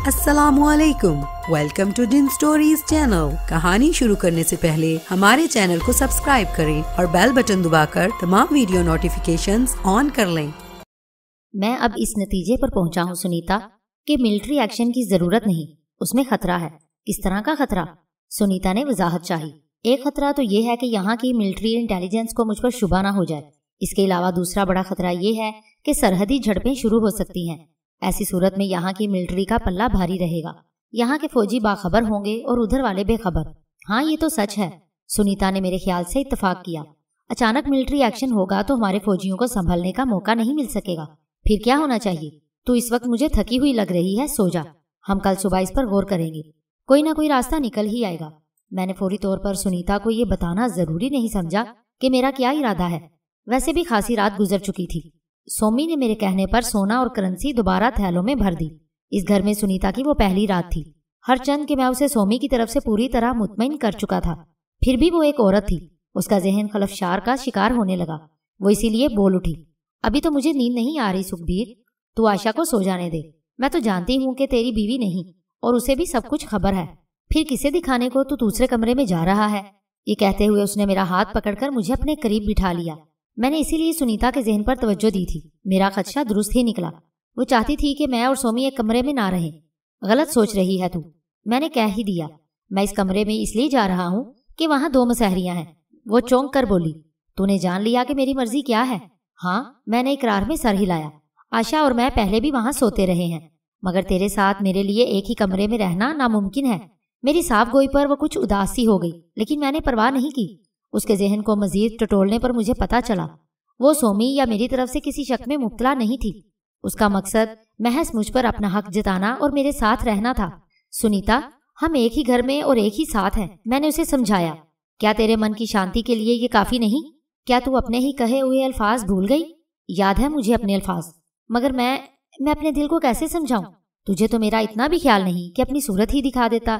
السلام علیکم، welcome to جن سٹوریز چینل۔ کہانی شروع کرنے سے پہلے ہمارے چینل کو سبسکرائب کریں اور بیل بٹن دبا کر تمام ویڈیو نوٹیفیکیشنز آن کر لیں۔ میں اب اس نتیجے پر پہنچا ہوں سنیتا کہ ملٹری ایکشن کی ضرورت نہیں، اس میں خطرہ ہے۔ کس طرح کا خطرہ؟ سنیتا نے وضاحت چاہی۔ ایک خطرہ تو یہ ہے کہ یہاں کی ملٹری انٹیلیجنس کو مجھ پر شبہ نہ ہو جائے۔ اس کے علاوہ دوسرا بڑا خطرہ یہ ہے کہ سرحدی جھڑپیں شروع ہو سکتی ہیں۔ ایسی صورت میں یہاں کی ملٹری کا پلہ بھاری رہے گا۔ یہاں کے فوجی باخبر ہوں گے اور ادھر والے بے خبر۔ ہاں یہ تو سچ ہے، سنیتا نے میرے خیال سے اتفاق کیا۔ اچانک ملٹری ایکشن ہوگا تو ہمارے فوجیوں کو سنبھلنے کا موقع نہیں مل سکے گا۔ پھر کیا ہونا چاہیے؟ تو اس وقت مجھے تھکی ہوئی لگ رہی ہے، سو جا، ہم کل صبح اس پر غور کریں گے، کوئی نہ کوئی راستہ نکل ہی آئے گا۔ میں نے فوری طور پر سنیتا کو یہ بتانا ضروری نہیں سمجھا کہ میرا کیا ارادہ ہے۔ ویسے بھی خاصی رات گزر چکی تھی۔ سومی نے میرے کہنے پر سونا اور کرنسی دوبارہ تھیلوں میں بھر دی۔ اس گھر میں سنیتا کی وہ پہلی رات تھی۔ ہر چند کہ میں اسے سومی کی طرف سے پوری طرح مطمئن کر چکا تھا، پھر بھی وہ ایک عورت تھی۔ اس کا ذہن خلفشار کا شکار ہونے لگا۔ وہ اسی لیے بول اٹھی، ابھی تو مجھے نیند نہیں آ رہی سکھبیر، تو عائشہ کو سو جانے دے۔ میں تو جانتی ہوں کہ تیری بیوی نہیں اور اسے بھی سب کچھ خبر ہے، پھر کسے دکھانے کو تو دوسرے کمرے میں جا رہا ہے؟ یہ کہتے ہوئے اس نے میرا ہاتھ پکڑ کر مجھے اپنے قریب بٹھا لیا۔ میں نے اسی لیے سنیتا کے ذہن پر توجہ دی تھی۔ میرا خدشہ درست ہی نکلا۔ وہ چاہتی تھی کہ میں اور سومی ایک کمرے میں نہ رہیں۔ غلط سوچ رہی ہے تو، میں نے کہہ ہی دیا۔ میں اس کمرے میں اس لیے جا رہا ہوں کہ وہاں 2 مسہریاں ہیں۔ وہ چونک کر بولی، تو نے جان لیا کہ میری مرضی کیا ہے؟ ہاں، میں نے اقرار میں سر ہلایا۔ عائشہ اور میں پہلے بھی وہاں سوتے رہے ہیں، مگر تیرے ساتھ میرے لیے ایک ہی کمرے میں رہنا ناممکن ہے۔ میری صاف گوئی پر وہ کچھ اداس سی ہو گئی، لیکن میں نے پرواہ نہیں کی۔ اس کے ذہن کو مزید ٹٹولنے پر مجھے پتا چلا وہ سومی یا میری طرف سے کسی شک میں مبتلا نہیں تھی۔ اس کا مقصد محض مجھ پر اپنا حق جتانا اور میرے ساتھ رہنا تھا۔ سنیتا، ہم ایک ہی گھر میں اور ایک ہی ساتھ ہیں، میں نے اسے سمجھایا۔ کیا تیرے من کی شانتی کے لیے یہ کافی نہیں؟ کیا تو اپنے ہی کہے ہوئے الفاظ بھول گئی؟ یاد ہے مجھے اپنے الفاظ، مگر میں اپنے دل کو کیسے سمجھاؤں؟ تجھے تو میرا اتنا بھی خیال نہیں کہ اپنی صورت ہی دکھا دیتا۔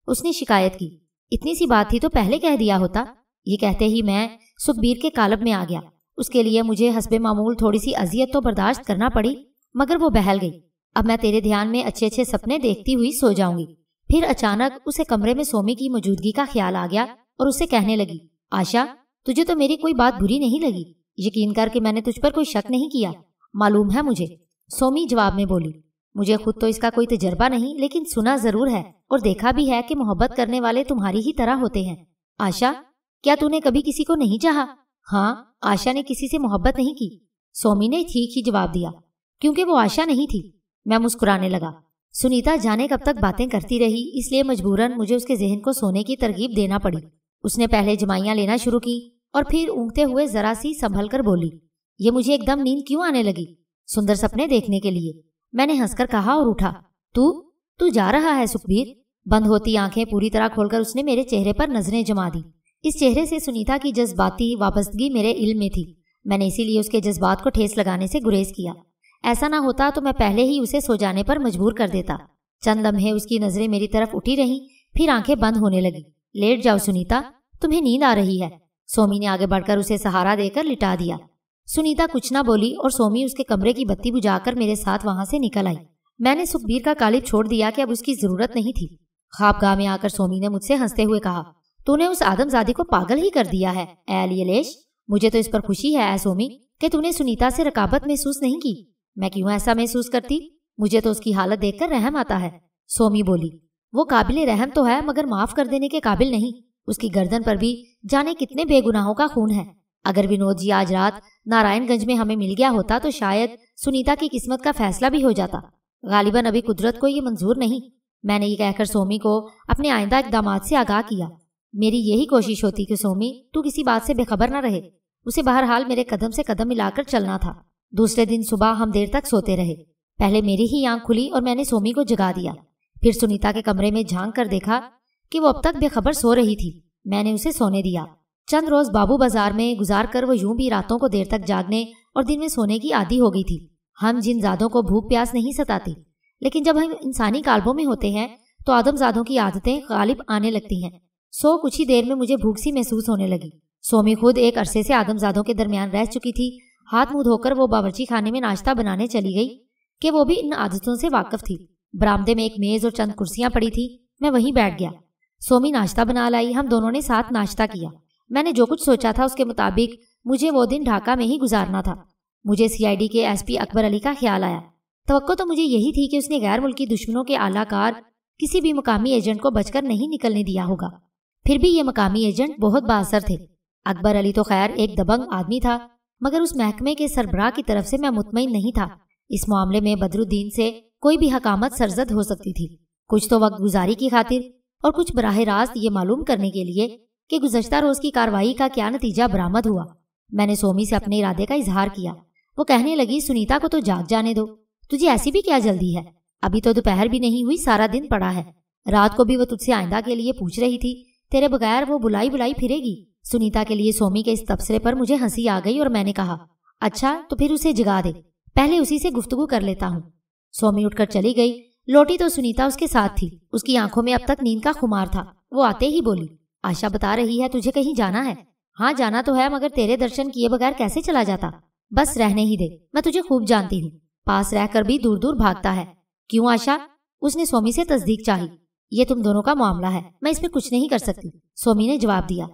اس نے شکایت کی، اتنی سی بات تھی تو پہلے کہہ دیا ہوتا۔ یہ کہتے ہی میں سکھبیر کے قالب میں آ گیا۔ اس کے لیے مجھے حسب معمول تھوڑی سی اذیت تو برداشت کرنا پڑی، مگر وہ بہل گئی۔ اب میں تیرے دھیان میں اچھے اچھے سپنے دیکھتی ہوئی سو جاؤں گی۔ پھر اچانک اسے کمرے میں سومی کی موجودگی کا خیال آ گیا اور اسے کہنے لگی، عائشہ، تجھے تو میری کوئی بات بری نہیں لگی؟ یقین کر کہ میں نے تجھ پر کوئی شک نہیں کیا، معلوم ہے مجھے۔ سومی جواب میں بولی، مجھے خود تو اس کا کوئی تجربہ نہیں، لیکن سنا ضرور ہے اور دیکھا بھی ہے کہ محبت کرنے والے تمہاری ہی طرح ہوتے ہیں۔ عائشہ، کیا تو نے کبھی کسی کو نہیں چاہا؟ ہاں، عائشہ نے کسی سے محبت نہیں کی، سومی نے ٹھیک ہی جواب دیا، کیونکہ وہ عائشہ نہیں تھی۔ میں مسکرانے لگا۔ سنیتا جانے کب تک باتیں کرتی رہی، اس لیے مجبوراً مجھے اس کے ذہن کو سونے کی ترغیب دینا پڑی۔ اس نے پہلے جمائیاں لینا شروع کی اور پھر اونگتے ہوئے ذرا سی سنبھل کر بولی، یہ مجھے ایک دم نیند کیوں آنے لگی؟ سندر سپنے دیکھنے کے لیے، میں نے ہنس کر کہا اور اٹھا۔ تو جا رہا ہے سکھبیر؟ بند ہوتی آنکھیں پوری طرح کھول کر اس نے میرے چہرے پر نظریں جما دی۔ اس چہرے سے سنیتا کی جذباتی وابستگی میرے علم میں تھی۔ میں نے اسی لیے اس کے جذبات کو ٹھیس لگانے سے گریز کیا۔ ایسا نہ ہوتا تو میں پہلے ہی اسے سو جانے پر مجبور کر دیتا۔ چند لمحے اس کی نظریں میری طرف اٹھی رہیں، پھر آنکھیں بند ہونے لگی۔ لیٹ جاؤ سنیتا، تمہیں نیند آ رہی ہے۔ سومی نے آگے بڑھ کر اسے سہارا دے کر لٹا دیا۔ سنیتا کچھ نہ بولی اور سومی اس کے کمرے کی بتی بجھا کر میرے ساتھ وہاں سے نکل آئی۔ میں نے سکھبیر کا قالب چھوڑ دیا کہ اب اس کی ضرورت نہیں تھی۔ خوابگاہ میں آ کر سومی نے مجھ سے ہنستے ہوئے کہا، تو نے اس آدم زادی کو پاگل ہی کر دیا ہے اے علی لیش۔ مجھے تو اس پر خوشی ہے اے سومی کہ تو نے سنیتا سے رقابت محسوس نہیں کی۔ میں کیوں ایسا محسوس کرتی؟ مجھے تو اس کی حالت دیکھ کر رحم آتا ہے۔ سومی بولی، وہ قابل رحم تو ہے مگر معاف کر دینے کے قابل نہیں۔ اس کی گردن پر بھی جانے کتنے بے گناہوں کا خون ہے۔ اگر ونود جی آج رات نارائن گنج میں ہمیں مل گیا ہوتا تو شاید سنیتا کی قسمت کا فیصلہ بھی ہو جاتا۔ غالباً ابھی قدرت کو یہ منظور نہیں۔ میں نے یہ کہہ کر سومی کو اپنے آئندہ اقدامات سے آگاہ کیا۔ میری یہی کوشش ہوتی کہ سومی تو کسی بات سے بے خبر نہ رہے۔ اسے بہرحال میرے قدم سے قدم ملا کر چلنا تھا۔ دوسرے دن صبح ہم دیر تک سوتے رہے۔ پہلے میری ہی آنکھ کھلی اور میں نے سومی کو جگا دیا۔ پھر سنیتا کے کمرے میں جھانک کر دیکھا کہ وہ اب تک بے خبر سو رہی تھی۔ میں نے اسے سونے دیا۔ چند روز بابو بازار میں گزار کر وہ یوں بھی راتوں کو دیر تک جاگنے اور دن میں سونے کی عادی ہو گئی تھی۔ ہم جن زادوں کو بھوک پیاس نہیں ستاتی، لیکن جب ہم انسانی کالبوں میں ہوتے ہیں تو آدم زادوں کی عادتیں غالب آنے لگتی ہیں۔ سو کچھ ہی دیر میں مجھے بھوک سی محسوس ہونے لگی۔ سومی خود ایک عرصے سے آدم زادوں کے درمیان رہ چکی تھی۔ ہاتھ منہ دھو کر وہ باورچی خانے میں ناشتہ بنانے چلی گئی کہ وہ بھی ان عادتوں سے واقف تھی۔ बरामदे में एक मेज और चंद कुर्सियां पड़ी थी। मैं वहीं बैठ गया। सोमी नाश्ता बना लाई। हम दोनों ने साथ नाश्ता किया। मैंने जो कुछ सोचा था उसके मुताबिक मुझे वो दिन ढाका में ही गुजारना था। मुझे सीआईडी के एसपी अकबर अली का ख्याल आया। तवक्को तो मुझे यही थी कि उसने गैर मुल्की दुश्मनों के आलाकार किसी भी मकामी एजेंट को बचकर नहीं निकलने दिया होगा। फिर भी ये मकामी एजेंट बहुत बाअसर थे। अकबर अली तो खैर एक दबंग आदमी था, मगर उस महकमे के सरबराह की तरफ से मैं मुतमईन नहीं था। इस मामले में बदरुद्दीन से कोई भी हकामत सरजद हो सकती थी, कुछ तो वक्त गुजारी की खातिर और कुछ बराह रास्त ये मालूम करने के लिए कि गुज़श्ता रोज की कार्रवाई का क्या नतीजा बरामद हुआ। मैंने सोमी से अपने इरादे का इजहार किया। वो कहने लगी, सुनीता को तो जाग जाने दो, तुझे ऐसी भी क्या जल्दी है? अभी तो दोपहर भी नहीं हुई, सारा दिन पड़ा है। रात को भी वो तुझसे आइंदा के लिए पूछ रही थी, तेरे बगैर वो बुलाई बुलाई फिरेगी। सुनीता के लिए सोमी के इस तबसरे पर मुझे हंसी आ गई और मैंने कहा, अच्छा तो फिर उसे जगा दे, पहले उसी से गुफ्तगू कर लेता हूँ। सोमी उठकर चली गई। लौटी तो सुनीता उसके साथ थी। उसकी आंखों में अब तक नींद का खुमार था। वो आते ही बोली, आशा बता रही है तुझे कहीं जाना है? हाँ जाना तो है, मगर तेरे दर्शन किए बगैर कैसे चला जाता? बस रहने ही दे, मैं तुझे खूब जानती हूँ, पास रहकर भी दूर दूर भागता है। क्यों आशा? उसने सोमी से तस्दीक चाही। ये तुम दोनों का मामला है, मैं इसमें कुछ नहीं कर सकती, सोमी ने जवाब दिया।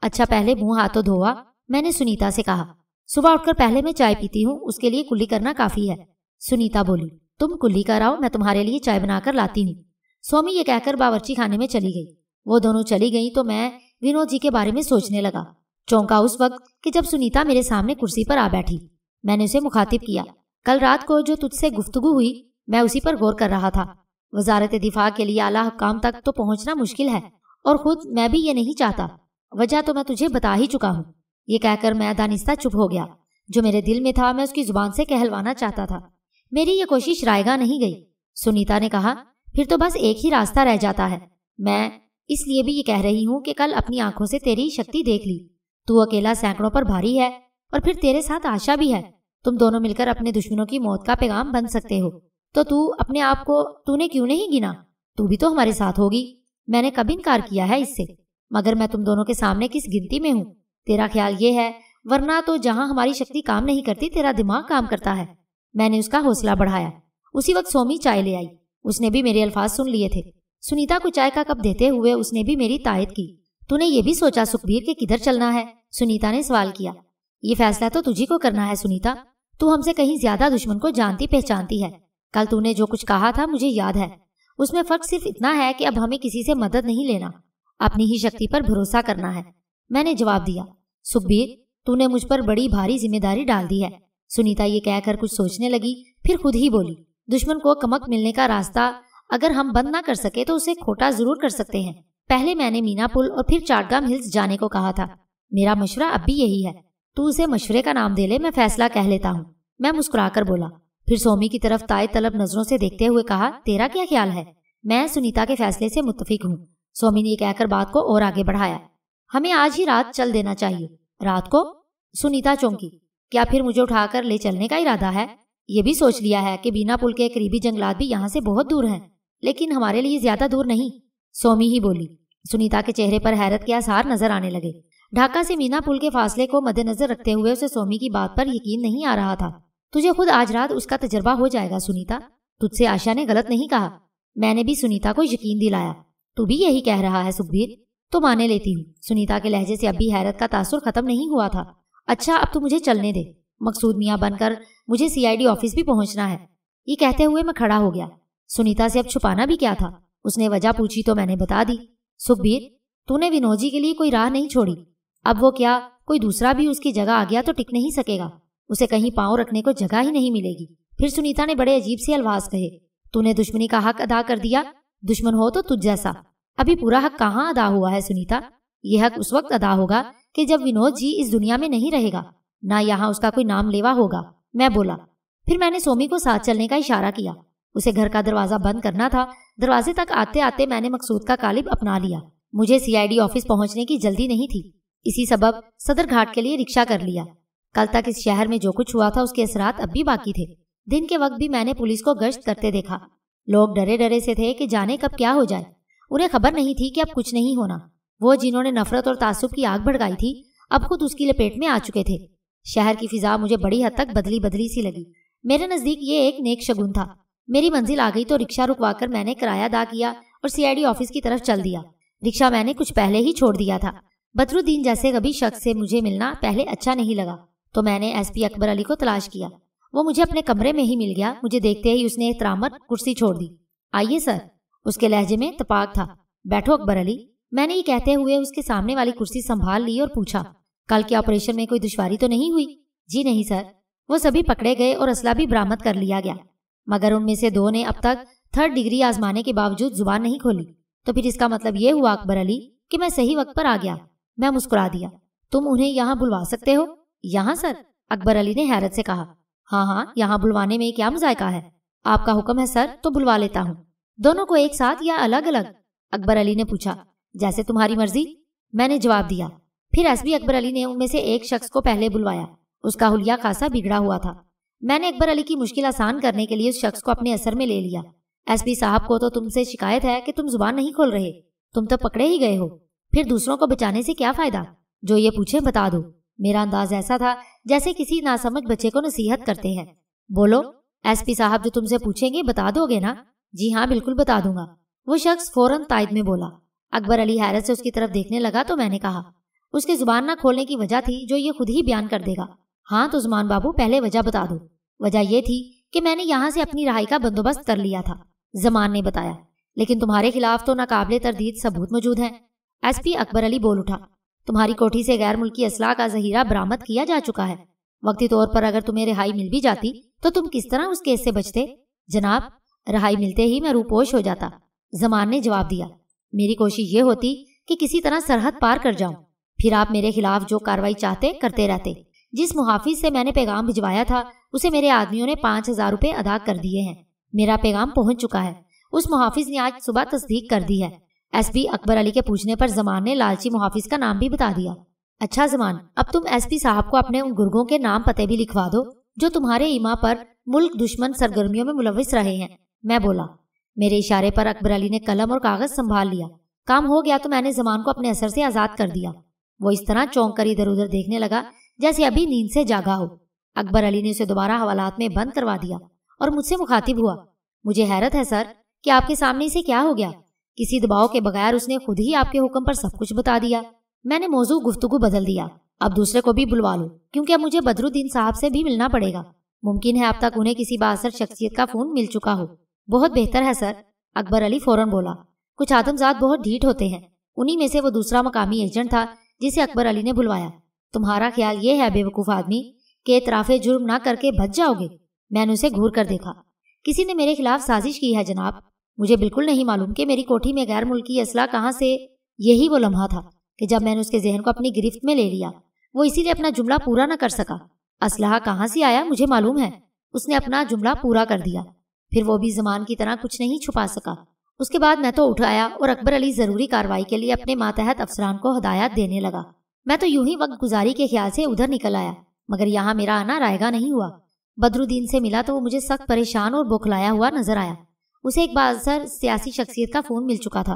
अच्छा पहले मुंह हाथों धोआ, मैंने सुनीता से कहा। सुबह उठकर पहले मैं चाय पीती हूँ, उसके लिए कुल्ली करना काफी है। सुनीता बोली, तुम कुल्ली कराओ, मैं तुम्हारे लिए चाय बनाकर लाती हूँ। सोमी ये कहकर बावर्ची खाने में चली गई। वो दोनों चली गई तो मैं विनोद जी के बारे में सोचने लगा। चौंका उस वक्त कि जब सुनीता मेरे सामने कुर्सी पर आ बैठी। मैंने उसे मुखातिब किया, कल रात को जो तुझसे गुफ्तगू हुई मैं उसी पर गौर कर रहा था। वजारत दिफा के लिए आला हुक्काम तक तो पहुंचना मुश्किल है और खुद मैं भी ये नहीं चाहता। वजह तो मैं तुझे बता ही चुका हूँ। ये कहकर मैं दानिस्ता चुप हो गया। जो मेरे दिल में था मैं उसकी जुबान से कहलवाना चाहता था। मेरी ये कोशिश रायगा नहीं गई। सुनीता ने कहा, फिर तो बस एक ही रास्ता रह जाता है। मैं इसलिए भी ये कह रही हूँ कि कल अपनी आंखों से तेरी शक्ति देख ली। तू अकेला सैकड़ों पर भारी है और फिर तेरे साथ आशा भी है। तुम दोनों मिलकर अपने दुश्मनों की मौत का पैगाम बन सकते हो। तो तू अपने आप को तूने क्यों नहीं गिना? तू भी तो हमारे साथ होगी। मैंने कभी इनकार किया है इससे, मगर मैं तुम दोनों के सामने किस गिनती में हूँ? तेरा ख्याल ये है, वरना तो जहाँ हमारी शक्ति काम नहीं करती तेरा दिमाग काम करता है। मैंने उसका हौसला बढ़ाया। उसी वक्त सोमी चाय ले आई। उसने भी मेरे अल्फाज सुन लिए थे। सुनीता को चाय का कप देते हुए उसने भी मेरी तायद की। तूने ये भी सोचा सुखबीर के किधर चलना है? सुनीता ने सवाल किया। ये फैसला तो तुझी को करना है सुनीता। तू हमसे कहीं ज्यादा दुश्मन को जानती पहचानती है। कल तूने जो कुछ कहा था मुझे याद है। उसमें फर्क सिर्फ इतना है कि अब हमें किसी से मदद नहीं लेना, अपनी ही शक्ति पर भरोसा करना है। मैंने जवाब दिया, सुखबीर तूने मुझ पर बड़ी भारी जिम्मेदारी डाल दी है। सुनीता ये कहकर कुछ सोचने लगी, फिर खुद ही बोली, दुश्मन को कमक मिलने का रास्ता अगर हम बंद ना कर सके तो उसे खोटा जरूर कर सकते हैं। पहले मैंने मीना पुल और फिर चाटगाम हिल्स जाने को कहा था। मेरा मशवरा अब भी यही है। तू उसे मशवरे का नाम दे ले, मैं फैसला कह लेता हूँ। मैं मुस्कुराकर बोला। फिर सोमी की तरफ ताए तलब नजरों से देखते हुए कहा, तेरा क्या ख्याल है? मैं सुनीता के फैसले से मुत्तफिक हूँ। सोमी ने कहकर बात को और आगे बढ़ाया, हमें आज ही रात चल देना चाहिए। रात को? सुनीता चौंकी। क्या फिर मुझे उठाकर ले चलने का इरादा है? ये भी सोच लिया है कि बीना पुल के करीबी जंगलात भी यहाँ से बहुत दूर हैं, लेकिन हमारे लिए ज्यादा दूर नहीं। सोमी ही बोली। सुनीता के चेहरे पर हैरत के आसार नजर आने लगे। ढाका से मीना पुल के फासले को मद्देनजर रखते हुए उसे सोमी की बात पर यकीन नहीं आ रहा था। तुझे खुद आज रात उसका तजर्बा हो जाएगा सुनीता। तुझसे आशा ने गलत नहीं कहा। मैंने भी सुनीता को यकीन दिलाया। तू भी यही कह रहा है सुखबीर? तो माने लेती हूँ। सुनीता के लहजे से अब भी हैरत का तासुर खत्म नहीं हुआ था। अच्छा अब तो मुझे चलने दे। मकसूद मियाँ बनकर मुझे सीआईडी ऑफिस भी पहुंचना है। ये कहते हुए मैं खड़ा हो गया। सुनीता से अब छुपाना भी क्या था। उसने वजह पूछी तो मैंने बता दी। सुखबीर तूने विनोद जी के लिए कोई राह नहीं छोड़ी। अब वो क्या कोई दूसरा भी उसकी जगह आ गया तो टिक नहीं सकेगा। उसे कहीं पांव रखने को जगह ही नहीं मिलेगी। फिर सुनीता ने बड़े अजीब से अल्फाज कहे, तूने दुश्मनी का हक अदा कर दिया। दुश्मन हो तो तुझ जैसा। अभी पूरा हक कहाँ अदा हुआ है सुनीता? ये हक उस वक्त अदा होगा कि जब विनोद जी इस दुनिया में नहीं रहेगा, ना यहाँ उसका कोई नाम लेवा होगा। मैं बोला। फिर मैंने सोमी को साथ चलने का इशारा किया। उसे घर का दरवाजा बंद करना था। दरवाजे तक आते आते मैंने मकसूद का कालिब अपना लिया। मुझे सीआईडी ऑफिस पहुंचने की जल्दी नहीं थी। इसी सबब सदर घाट के लिए रिक्शा कर लिया। कल तक इस शहर में जो कुछ हुआ था उसके असरात अब भी बाकी थे। दिन के वक्त भी मैंने पुलिस को गश्त करते देखा। लोग डरे डरे से थे कि जाने कब क्या हो जाए। उन्हें खबर नहीं थी कि अब कुछ नहीं होना। वो जिन्होंने नफरत और तासुब की आग भड़काई थी अब खुद उसकी लपेट में आ चुके थे। शहर की फिजा मुझे बड़ी हद तक बदली बदली सी लगी। मेरे नजदीक ये एक नेक शगुन था। मेरी मंजिल आ गई तो रिक्शा रुकवा कर मैंने किराया अदा किया और CID ऑफिस की तरफ चल दिया। रिक्शा मैंने कुछ पहले ही छोड़ दिया था। बदरुद्दीन जैसे कभी शख्स से मुझे मिलना पहले अच्छा नहीं लगा तो मैंने SP अकबर अली को तलाश किया। वो मुझे अपने कमरे में ही मिल गया। मुझे देखते ही उसने एहतरामत कुर्सी छोड़ दी। आइए सर। उसके लहजे में तपाक था। बैठो अकबर अली। मैंने ये कहते हुए उसके सामने वाली कुर्सी संभाल ली और पूछा, कल के ऑपरेशन में कोई दुश्वारी तो नहीं हुई? जी नहीं सर। वो सभी पकड़े गए और असला भी बरामद कर लिया गया, मगर उनमें से 2 ने अब तक 3rd डिग्री आजमाने के बावजूद जुबान नहीं खोली। तो फिर इसका मतलब ये हुआ अकबर अली कि मैं सही वक्त पर आ गया। मैं मुस्कुरा दिया। तुम उन्हें यहाँ बुलवा सकते हो? यहाँ सर? अकबर अली ने हैरत से कहा। हाँ, यहाँ बुलवाने में क्या मजायका है? आपका हुक्म है सर तो बुलवा लेता हूँ। दोनों को एक साथ या अलग अलग? अकबर अली ने पूछा। जैसे तुम्हारी मर्जी, मैंने जवाब दिया। फिर SP अकबर अली ने उनमें से एक शख्स को पहले बुलवाया। उसका हुलिया खासा बिगड़ा हुआ था। मैंने अकबर अली की मुश्किल आसान करने के लिए उस शख्स को अपने असर में ले लिया। SP साहब को तो तुमसे शिकायत है कि तुम जुबान नहीं खोल रहे। तुम तो पकड़े ही गए हो, फिर दूसरों को बचाने से क्या फायदा? जो ये पूछे बता दो। मेरा अंदाज ऐसा था जैसे किसी नासमझ बच्चे को नसीहत करते हैं। बोलो। SP साहब जो तुमसे पूछेंगे बता दोगे ना? जी हाँ, बिल्कुल बता दूंगा। वो शख्स फौरन तायद में बोला। अकबर अली हैरत से उसकी तरफ देखने लगा तो मैंने कहा, उसके जुबान न खोलने की वजह थी जो ये खुद ही बयान कर देगा। हाँ तो जुमान बाबू पहले वजह बता दो। वजह ये थी कि मैंने यहाँ से अपनी रहाई का बंदोबस्त कर लिया था। जमान ने बताया। लेकिन तुम्हारे खिलाफ तो नाकाबिले तरदीद सबूत मौजूद हैं। SP अकबर अली बोल उठा। तुम्हारी कोठी से गैर मुल्की असलाह का जहीरा बरामद किया जा चुका है। वक्ती तौर पर अगर तुम्हें रिहाई मिल भी जाती तो तुम किस तरह उस केस से बचते? जनाब, रिहाई मिलते ही मैं रूपोश हो जाता। जमान ने जवाब दिया। मेरी कोशिश ये होती कि किसी तरह सरहद पार कर जाऊं, फिर आप मेरे खिलाफ जो कार्रवाई चाहते करते रहते। जिस मुहाफिज से मैंने पैगाम भिजवाया था उसे मेरे आदमियों ने 5000 रुपए अदा कर दिए हैं। मेरा पैगाम पहुंच चुका है। उस मुहाफिज ने आज सुबह तस्दीक कर दी है। SP अकबर अली के पूछने पर जमान ने लालची मुहाफिज का नाम भी बता दिया। अच्छा जमान, अब तुम SP साहब को अपने उन गुर्गों के नाम पते भी लिखवा दो जो तुम्हारे इमा पर मुल्क दुश्मन सरगर्मियों में मुलविस रहे हैं। मैं बोला। मेरे इशारे पर अकबर अली ने कलम और कागज संभाल लिया। काम हो गया तो मैंने जमान को अपने असर से आजाद कर दिया। वो इस तरह चौंक कर इधर उधर देखने लगा जैसे अभी नींद से जागा हो। अकबर अली ने उसे दोबारा हवालात में बंद करवा दिया और मुझसे मुखातिब हुआ। मुझे हैरत है सर कि आपके सामने इसे क्या हो गया। किसी दबाव के बगैर उसने खुद ही आपके हुक्म पर सब कुछ बता दिया। मैंने मौजू गुफ्तगू बदल दिया। अब दूसरे को भी बुलवा लो, क्योंकि अब मुझे बदरुद्दीन साहब से भी मिलना पड़ेगा। मुमकिन है अब तक उन्हें किसी बाअसर शख्सियत का फोन मिल चुका हो। बहुत बेहतर है सर। अकबर अली फौरन बोला। कुछ आदमजात बहुत ढीठ होते हैं। उन्हीं में से वो दूसरा मकामी एजेंट था जिसे अकबर अली ने बुलवाया। तुम्हारा ख्याल ये है बेवकूफ आदमी कि एतराफे जुर्म ना करके बच जाओगे? मैंने उसे घूर कर देखा। किसी ने मेरे खिलाफ साजिश की है जनाब। मुझे बिल्कुल नहीं मालूम कि मेरी कोठी में गैर मुल्की असला कहाँ से। यही वो लम्हा था कि जब मैंने उसके जहन को अपनी गिरफ्त में ले लिया। वो इसीलिए अपना जुमला पूरा न कर सका। असलहा कहाँ से आया मुझे मालूम है। उसने अपना जुमला पूरा कर दिया। फिर वो भी जमान की तरह कुछ नहीं छुपा सका। उसके बाद मैं तो उठ आया और अकबर अली जरूरी कार्रवाई के लिए अपने मातहत अफसरान को हदायत देने लगा। मैं तो यूं ही वक्त गुजारी के ख्याल से उधर निकल आया, मगर यहाँ मेरा आना रायगा नहीं हुआ। बदरुद्दीन से मिला तो वो मुझे सख्त परेशान और बौखलाया हुआ नजर आया। उसे एक बाअसर सियासी शख्सियत का फोन मिल चुका था।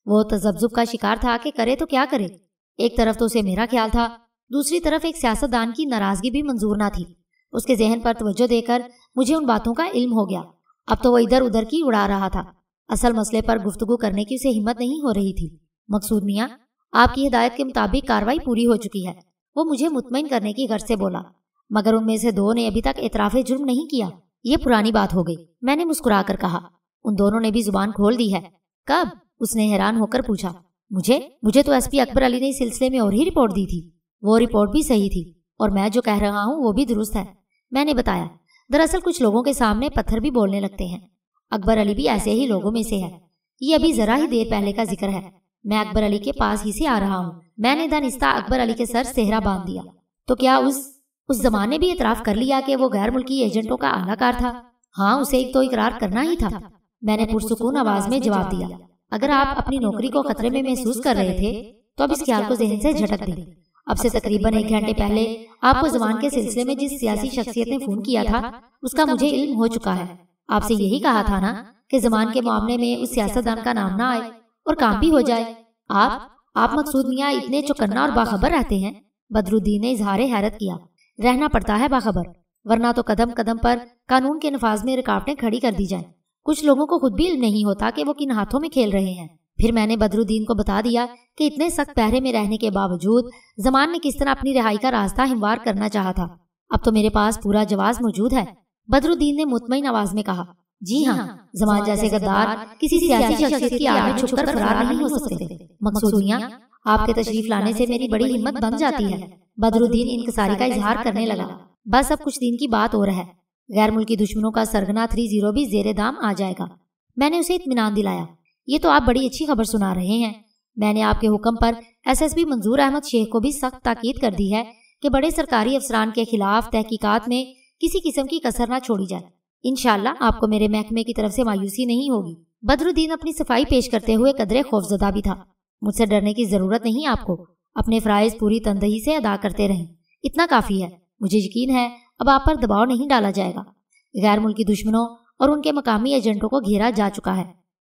वो तजब्जुब का शिकार था कि करे तो क्या करे। एक तरफ तो उसे मेरा ख्याल था, दूसरी तरफ एक सियासतदान की नाराजगी भी मंजूर ना थी। उसके जहन पर तवज्जो देकर मुझे उन बातों का इल्म हो गया। अब तो वो इधर उधर की उड़ा रहा था। असल मसले पर गुफ्तगू करने की उसे हिम्मत नहीं हो रही थी। मकसूद मियाँ, आपकी हिदायत के मुताबिक कार्रवाई पूरी हो चुकी है। वो मुझे मुतमईन करने की गर्ज से बोला, मगर उनमें से 2 ने अभी तक एतराफे जुर्म नहीं किया। ये पुरानी बात हो गई। मैंने मुस्कुरा कर कहा। उन दोनों ने भी जुबान खोल दी है। कब? उसने हैरान होकर पूछा। मुझे तो SP अकबर अली ने इस सिलसिले में और ही रिपोर्ट दी थी। वो रिपोर्ट भी सही थी और मैं जो कह रहा हूँ वो भी दुरुस्त है। मैंने बताया। दरअसल कुछ लोगों के सामने पत्थर भी बोलने लगते हैं। अकबर अली भी ऐसे ही लोगों में से है। ये अभी जरा ही देर पहले का जिक्र है। मैं अकबर अली के पास ही से आ रहा हूँ। मैंने दानिस्ता अकबर अली के सर सेहरा बांध दिया। तो क्या उस जमाने भी इतराफ कर लिया कि वो गैर मुल्की एजेंटों का आलाकार था? हाँ, उसे एक तो इकरार करना ही था। मैंने पुरसुकून आवाज में जवाब दिया। अगर आप अपनी नौकरी को खतरे में महसूस कर रहे थे तो अब इस ख्याल को जहन से झटक दें। अब से तकरीबन 1 घंटे पहले आपको जमान के सिलसिले में जिस सियासी शख्सियत ने फोन किया था उसका मुझे इल्म हो चुका है। आपसे यही कहा था ना कि जमान के मामले में उस सियासतदान का नाम ना आए और काम भी हो जाए। आप मकसूद मियाँ इतने चौकन्ना और बाखबर रहते हैं? बदरुद्दीन ने इजहारे हैरत किया। रहना पड़ता है बाखबर, वरना तो कदम कदम पर कानून के नफाज में रुकावटें खड़ी कर दी जाएं। کچھ لوگوں کو خود بھی علم نہیں ہوتا کہ وہ کن ہاتھوں میں کھیل رہے ہیں۔ پھر میں نے بدرالدین کو بتا دیا کہ اتنے سخت پہرے میں رہنے کے باوجود زمان نے کس طرح اپنی رہائی کا راستہ ہموار کرنا چاہا تھا۔ اب تو میرے پاس پورا جواز موجود ہے۔ بدرالدین نے مطمئن آواز میں کہا، جی ہاں، زمان جیسے غدار کسی سیاسی شخصیت کی آڑ میں چھپ کر فرار نہیں ہو سکتے۔ مقصود میاں، آپ کے تشریف لانے سے میری بڑی ہمت بن جاتی ہے۔ بدرالدین انکساری کا اظہار کرنے لگا۔ بس اب کچھ دن کی بات اور ہے، غیر ملکی دشمنوں کا سرگنا 30 بھی زیر دام آ جائے گا۔ میں نے اسے اطمینان دلایا۔ یہ تو آپ بڑی اچھی خبر سنا رہے ہیں۔ میں نے آپ کے حکم پر SSP منظور احمد شیخ کو بھی سخت تاکید کر دی ہے کہ بڑے سرکاری افسران کے خلاف تحقیقات میں کسی قسم کی کسر نہ چھوڑی جائے۔ انشاءاللہ آپ کو میرے محکمے کی طرف سے مایوسی نہیں ہوگی۔ بدرالدین اپنی صفائی پیش کرتے ہوئے قدرے خوفزدہ بھی تھا۔ مجھ سے ڈرنے کی ضرورت نہیں آپ کو، اپنے فرائض پوری تندہی سے ادا کرتے رہیں، اتنا کافی ہے۔ مجھے یقین ہے اب آپ پر دباؤ نہیں ڈالا جائے گا۔ غیر ملکی دشمنوں اور ان کے مقامی ایجنٹوں کو گھیرا جا چکا ہے۔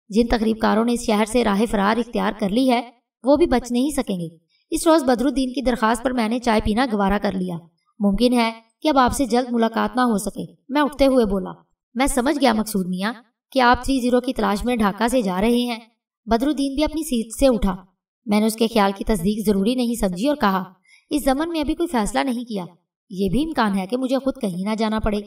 جن تقریب کاروں نے اس شہر سے راہ فرار اختیار کر لی ہے وہ بھی بچ نہیں سکیں گے۔ اس روز بدرالدین کی درخواست پر میں نے چائے پینا گوارا کر لیا۔ ممکن ہے کہ اب آپ سے جلد ملاقات نہ ہو سکے۔ میں اٹھتے ہوئے بولا، میں سمجھ گیا مقصود میاں کہ آپ 30 کی تلاش میں ڈھاکہ سے جا رہے ہیں۔ بدرالدین بھی اپنی سیٹ سے اٹھا۔ میں نے اس کے خیال کی تصدیق ضروری نہیں سمجھی اور کہا، اس زمن میں ابھی کوئی فیصلہ نہیں کیا۔ یہ بھی امکان ہے کہ مجھے خود کہیں نہ جانا پڑے۔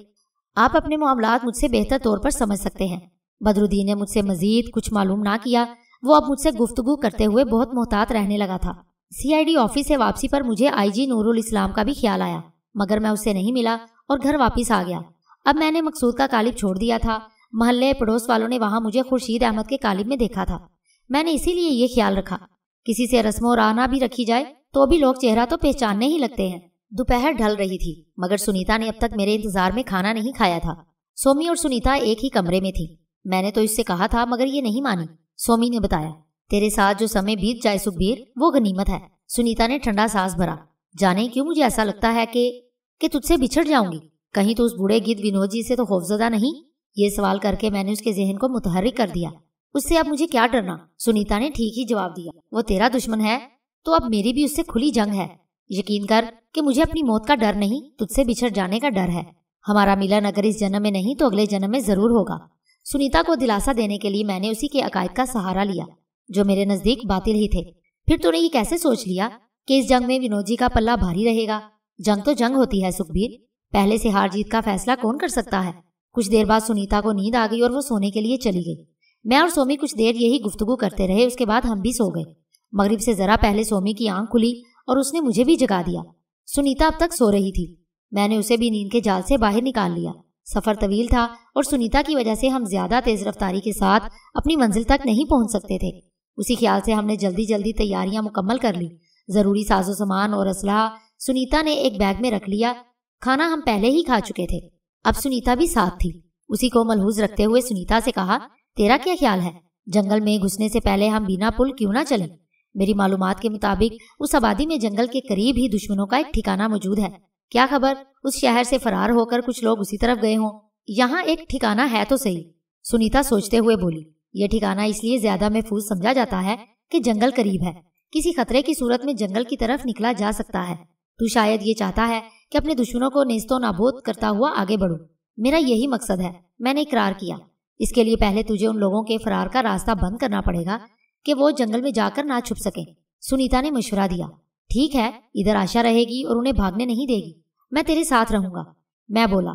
آپ اپنے معاملات مجھ سے بہتر طور پر سمجھ سکتے ہیں۔ بدرالدین نے مجھ سے مزید کچھ معلوم نہ کیا۔ وہ اب مجھ سے گفتگو کرتے ہوئے بہت محتاط رہنے لگا تھا۔ CID آفس سے واپسی پر مجھے IG نور الاسلام کا بھی خیال آیا، مگر میں اس سے نہیں ملا اور گھر واپس آ گیا۔ اب میں نے مقصود کا قالب چھوڑ دیا تھا۔ محلے پڑوس والوں نے وہاں مجھے خورشید احمد کے قالب میں دیکھا تھا۔ میں نے اسی لیے یہ خیال رکھا، کسی سے رسم و راہ بھی رکھی جائے تو بھی لوگ چہرہ تو پہچاننے ہی لگتے ہیں۔ دوپہر ڈھل رہی تھی، مگر سنیتا نے اب تک میرے انتظار میں کھانا نہیں کھایا تھا۔ سومی اور سنیتا ایک ہی کمرے میں تھی۔ میں نے تو اس سے کہا تھا مگر یہ نہیں مانی۔ سومی نے بتایا، تیرے ساتھ جو سمے بیت جائے سکھبیر وہ غنیمت ہے۔ سنیتا نے ٹھنڈا سانس بھرا۔ جانے کیوں مجھے ایسا لگتا ہے کہ تجھ سے بچھڑ جاؤں گی۔ کہیں تو اس بوڑھے گدھ ونود جی سے تو خوفزدہ نہیں؟ یہ سوال کر کے میں نے اس کے ذہن کو متحرک کر دیا۔ اس سے اب مجھے کیا ڈرنا؟ سنیتا نے ٹھیک ہی جواب دیا۔ وہ تیرا دشمن ہے تو اب میری بھی اس سے کھلی جنگ ہے۔ یقین کر کہ مجھے اپنی موت کا ڈر نہیں، تجھ سے بچھڑ جانے کا ڈر ہے۔ ہمارا ملن اگر اس جنم میں نہیں تو اگلے جنم میں ضرور ہوگا۔ سنیتا کو دلاسا دینے کے لیے میں نے اسی کے عقائد کا سہارا لیا جو میرے نزدیک باطل ہی تھے۔ پھر تو نے یہ کیسے سوچ لیا کہ اس جنگ میں ونود جی کا پلہ بھاری رہے گا؟ جنگ تو جنگ ہوتی ہے سکھبیر، پہلے سے ہار جیت کا فیصلہ کون کر سکتا ہے؟ کچھ دیر بعد سنیتا کو نیند آ گئی اور وہ سونے کے لیے چلی گئی۔ میں اور سومی کچھ دیر یہی گفتگو کرتے رہے، اس کے بعد ہم بھی سو گئے۔ مغرب سے ذرا پہلے سومی کی آنکھ کھلی اور اس نے مجھے بھی جگا دیا۔ سنیتا اب تک سو رہی تھی، میں نے اسے بھی نیند کے جال سے باہر نکال لیا۔ سفر طویل تھا اور سنیتا کی وجہ سے ہم زیادہ تیز رفتاری کے ساتھ اپنی منزل تک نہیں پہنچ سکتے تھے۔ اسی خیال سے ہم نے جلدی جلدی تیاریاں مکمل کر لی۔ ضروری ساز و سامان اور اسلحہ سنیتا نے ایک بیگ میں رکھ لیا۔ کھانا ہم پہلے ہی کھا چکے تھے۔ اب سنیتا بھی ساتھ تھی۔ اسی کو ملحوظ رکھتے ہوئے سنیتا سے کہا، تیرا کیا خیال ہے؟ جنگل میں گھسنے سے پہلے ہم بنا پل کیوں نہ چلیں؟ میری معلومات کے مطابق اس آبادی میں جنگل کے قریب ہی دشمنوں کا ایک ٹھکانہ موجود ہے۔ کیا خبر اس شہر سے فرار ہو کر کچھ لوگ اسی طرف گئے ہوں۔ یہاں ایک ٹھکانہ ہے تو صحیح، سنیتا سوچتے ہوئے بولی۔ یہ ٹھکانہ اس لیے زیادہ محفوظ سمجھا جاتا ہے کہ جنگل قریب ہے، کسی خطرے کی صورت میں جنگل کی طرف نکلا جا سکتا ہے۔ تو شاید یہ چاہتا ہے کہ اپنے دشمنوں کو نیست و نابود کرتا ہوا آگے بڑھو۔ میرا یہی مقصد ہے، میں نے اقرار کیا۔ اس کے لیے پہلے تجھے ان لوگوں کے فرار کا راستہ بند کرنا پڑے گا کہ وہ جنگل میں جا کر نہ چھپ سکیں۔ سنیتا نے مشورہ دیا، ٹھیک ہے، ادھر آشا رہے گی اور انہیں بھاگنے نہیں دے گی، میں تیرے ساتھ رہوں گا۔ میں بولا،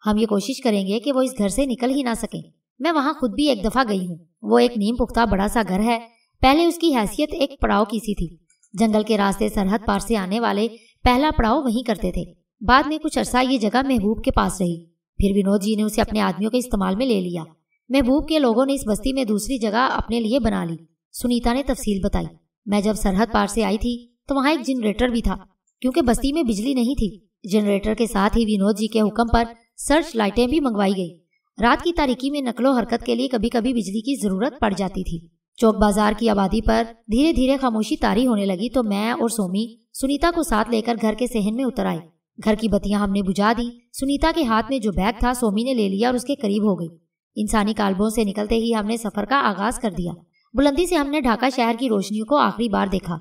ہم یہ کوشش کریں گے کہ وہ اس گھر سے نکل ہی نہ سکیں۔ میں وہاں خود بھی ایک دفعہ گئی ہوں۔ وہ ایک نیم پختہ بڑا سا گھر ہے۔ پہلے اس کی حیثیت ایک پڑاؤ کی سی تھی۔ جنگل کے راستے سرحد پار سے آنے والے پہلا پڑاؤ وہیں کرتے تھے۔ بعد میں کچھ عرصہ یہ جگہ محبوب کے پاس رہی، پھر ونود جی نے اسے اپنے آدمیوں کے استعمال میں لے لیا۔ محبوب کے لوگوں نے اس بستی میں دوسری جگہ اپنے لیے بنا لی۔ سنیتا نے تفصیل بتائی۔ میں جب سرحد پار سے آئی تھی تو وہاں ایک جنریٹر بھی تھا، کیونکہ بستی میں بجلی نہیں تھی۔ جنریٹر کے ساتھ ہی ونود جی کے حکم پر سرچ لائٹیں بھی منگوائی گئی۔ رات کی تاریکی میں نقل و حرکت کے لیے کبھی کبھی بجلی کی ضرورت پڑ جاتی تھی۔ چوک بازار کی آبادی پر دھیرے دھیرے خاموشی طاری ہونے لگی تو میں اور سومی سنیتا کو ساتھ لے کر گھر کے صحن میں اتر آئے۔ گھر کی بتیاں ہم نے بجھا دی۔ سنیتا کے ہاتھ میں جو بیگ تھا سومی نے لے لیا اور اس کے قریب ہو گئی۔ انسانی کالبوں سے نکلتے ہی ہم نے سفر کا آغاز کر دیا۔ بلندی سے ہم نے ڈھاکہ شہر کی روشنیوں کو آخری بار دیکھا۔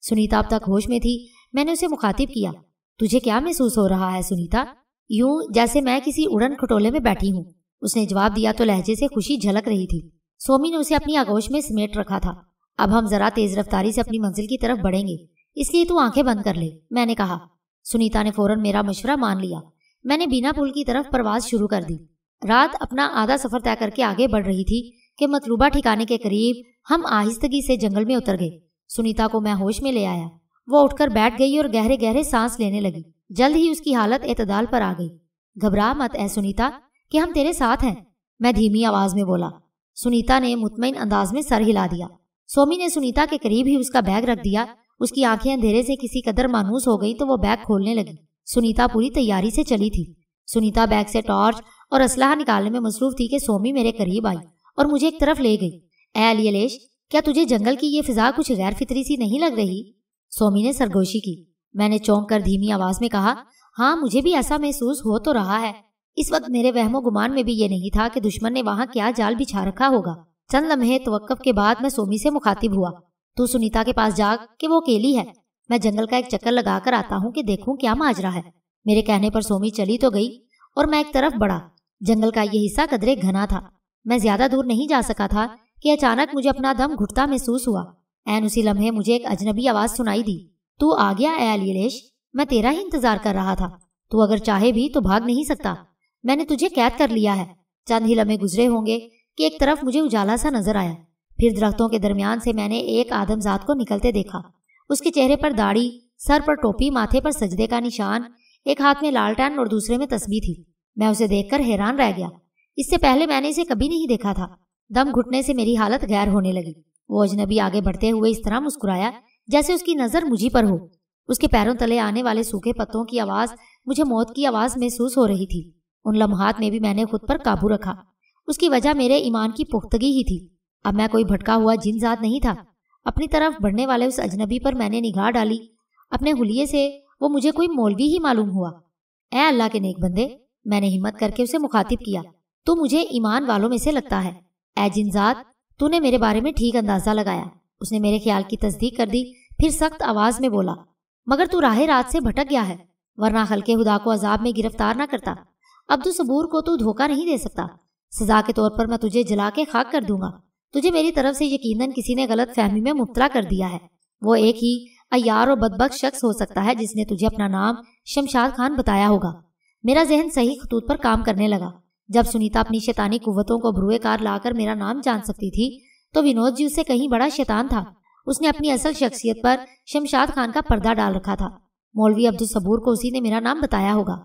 سنیتا اب تک ہوش میں تھی۔ میں نے اسے مخاطب کیا، تجھے کیا محسوس ہو رہا ہے سنیتا؟ یوں جیسے میں کسی اڑن کھٹولے میں بیٹھی ہوں۔ उसने जवाब दिया तो लहजे से खुशी झलक रही थी। सोमी ने उसे अपनी आगोश में समेट रखा था। अब हम जरा तेज रफ्तारी से अपनी मंजिल की तरफ बढ़ेंगे, इसलिए तू आंखें बंद कर ले, मैंने कहा। सुनीता ने फौरन मेरा मशवरा मान लिया। मैंने बिना पुल की तरफ परवाज शुरू कर दी। रात अपना आधा सफर तय करके आगे बढ़ रही थी कि मतलूबा ठिकाने के करीब हम आहिस्तगी से जंगल में उतर गए। सुनीता को मैं होश में ले आया। वो उठकर बैठ गई और गहरे गहरे सांस लेने लगी। जल्द ही उसकी हालत एतदाल पर आ गई। घबरा मत ए सुनीता, कि हम तेरे साथ हैं, मैं धीमी आवाज में बोला। सुनीता ने मुतमईन अंदाज में सर हिला दिया। सोमी ने सुनीता के करीब ही उसका बैग रख दिया। उसकी आंखें अंधेरे से किसी कदर मानूस हो गई तो वो बैग खोलने लगी। सुनीता पूरी तैयारी से चली थी। सुनीता बैग से टॉर्च और असलहा निकालने में मसरूफ थी कि सोमी मेरे करीब आई और मुझे एक तरफ ले गई। ए अलीलेश, क्या तुझे जंगल की ये फिजा कुछ गैर फितरी सी नहीं लग रही? सोमी ने सरगोशी की। मैंने चौंक कर धीमी आवाज में कहा, हाँ, मुझे भी ऐसा महसूस हो तो रहा है। इस वक्त मेरे वहमो गुमान में भी ये नहीं था कि दुश्मन ने वहां क्या जाल बिछा रखा होगा। चंद लम्हे तवक्कुफ के बाद मैं सोमी से मुखातिब हुआ। तू सुनीता के पास जा कि वो अकेली है। मैं जंगल का एक चक्कर लगा कर आता हूँ कि देखूं क्या माजरा है। मेरे कहने पर सोमी चली तो गई और मैं एक तरफ बढ़ा। जंगल का ये हिस्सा कदरे घना था। मैं ज्यादा दूर नहीं जा सका था कि अचानक मुझे अपना दम घुटता महसूस हुआ। ऐन उसी लम्हे मुझे एक अजनबी आवाज सुनाई दी। तू आ गया ए अलीलेश, मैं तेरा ही इंतजार कर रहा था। तू अगर चाहे भी तो भाग नहीं सकता। मैंने तुझे कैद कर लिया है। चंद ही लम्हे गुजरे होंगे कि एक तरफ मुझे उजाला सा नजर आया। फिर दरख्तों के दरमियान से मैंने एक आदमजात को निकलते देखा। उसके चेहरे पर दाढ़ी, सर पर टोपी, माथे पर सजदे का निशान, एक हाथ में लालटेन और दूसरे में तस्बीह थी। मैं उसे देखकर हैरान रह गया। इससे पहले मैंने इसे कभी नहीं देखा था। दम घुटने से मेरी हालत गैर होने लगी। वो अजनबी आगे बढ़ते हुए इस तरह मुस्कुराया जैसे उसकी नजर मुझी पर हो। उसके पैरों तले आने वाले सूखे पत्तों की आवाज मुझे मौत की आवाज महसूस हो रही थी। उन लम्हात में भी मैंने खुद पर काबू रखा। उसकी वजह मेरे ईमान की पुख्तगी ही थी। अब मैं कोई भटका हुआ जिनजात नहीं था। अपनी तरफ बढ़ने वाले उस अजनबी पर मैंने निगाह डाली। अपने हुलिये से वो मुझे कोई मौलवी ही मालूम हुआ। ए अल्लाह के नेक बंदे, मैंने हिम्मत करके उसे मुखातिब किया, तू मुझे ईमान वालों में से लगता है। ए जिनजात, तूने मेरे बारे में ठीक अंदाजा लगाया। उसने मेरे ख्याल की तस्दीक कर दी। फिर सख्त आवाज में बोला, मगर तू राह रात से भटक गया है, वरना खल्के खुदा को अजाब में गिरफ्तार न करता। अब्दुल सबूर को तू धोखा नहीं दे सकता। सजा के तौर पर मैं तुझे जला के खाक कर दूंगा। तुझे मेरी तरफ से यकीनन किसी ने गलत फहमी में मुब्तला कर दिया है। वो एक ही अय्यार और बदबख्त शख्स हो सकता है जिसने तुझे अपना नाम शमशाद खान बताया होगा। मेरा जहन सही खतूत पर काम करने लगा। जब सुनीता अपनी शैतानी कुव्वतों को भरुए कार लाकर मेरा नाम जान सकती थी तो विनोद जी उससे कहीं बड़ा शैतान था। उसने अपनी असल शख्सियत पर शमशाद खान का पर्दा डाल रखा था। मौलवी अब्दुल सबूर को उसी ने मेरा नाम बताया होगा।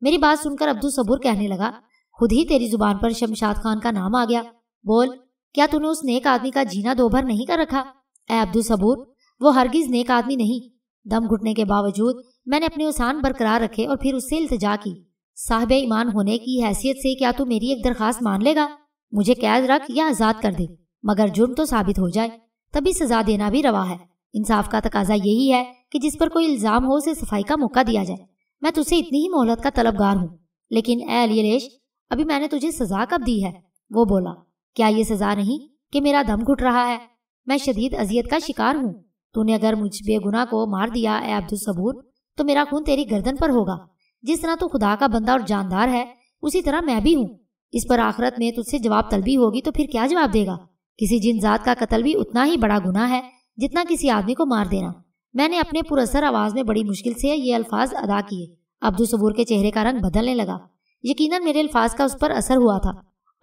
मेरी बात सुनकर अब्दुल सबूर कहने लगा, खुद ही तेरी जुबान पर शमशाद खान का नाम आ गया। बोल, क्या तूने उस नेक आदमी का जीना दोभर नहीं कर रखा? ए अब्दुल सबूर, वो हरगिज नेक आदमी नहीं। दम घुटने के बावजूद मैंने अपने उसान बरकरार रखे और फिर उससे इल्तिजा की, साहिब ईमान होने की हैसियत से क्या तू मेरी एक दरखास्त मान लेगा? मुझे कैद रख या आजाद कर दे, मगर जुर्म तो साबित हो जाए, तभी सजा देना भी रवा है। इंसाफ का तकाजा यही है कि जिस पर कोई इल्जाम हो उसे सफाई का मौका दिया जाए। मैं तुझसे इतनी ही मोहलत का तलबगार हूँ। लेकिन ए अलीलेश, अभी मैंने तुझे सजा कब दी है? वो बोला, क्या ये सजा नहीं कि मेरा दम घुट रहा है? मैं शदीद अजियत का शिकार हूँ। तूने अगर मुझ बेगुनाह को मार दिया ए अब्दुल सबूर, तो मेरा खून तेरी गर्दन पर होगा। जिस तरह तू खुदा का बंदा और जानदार है, उसी तरह मैं भी हूँ। इस पर आखिरत में तुझसे जवाब तलबी होगी तो फिर क्या जवाब देगा? किसी जिनजात का कत्ल भी उतना ही बड़ा गुनाह है जितना किसी आदमी को मार देना। मैंने अपने पुरअसर आवाज में बड़ी मुश्किल से ये अल्फाज अदा किए। अब्दुल सबूर के चेहरे का रंग बदलने लगा। यकीनन मेरे अल्फाज का उस पर असर हुआ था।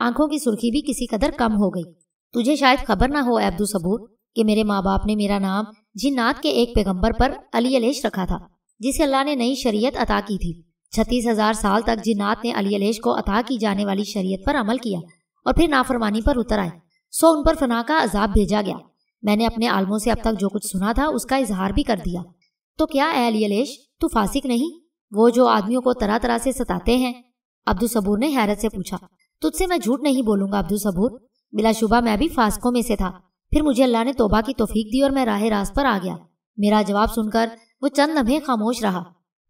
आंखों की सुर्खी भी किसी कदर कम हो गई। तुझे शायद खबर ना हो अब्दुल सबूर कि मेरे माँ बाप ने मेरा नाम जिन्नात के एक पैगंबर पर अलीलेश रखा था, जिसे अल्लाह ने नई शरीयत अता की थी। 36,000 साल तक जिन्नात ने अलीलेश को अता की जाने वाली शरीयत पर अमल किया और फिर नाफरमानी पर उतर आए, सो उन पर फना का अजाब भेजा गया। मैंने अपने आलमों से अब तक जो कुछ सुना था उसका इजहार भी कर दिया। तो क्या ए अलीलेश, तू फासिक नहीं? वो जो आदमियों को तरह तरह से सताते हैं? अब्दुल सबूर ने हैरत से पूछा। तुझसे मैं झूठ नहीं बोलूंगा अब्दुल सबूर, बिलाशुबा मैं भी फासिकों में से था। फिर मुझे अल्लाह ने तौबा की तौफीक दी और मैं राह रास्त पर आ गया। मेरा जवाब सुनकर वो चंद लम्हे खामोश रहा,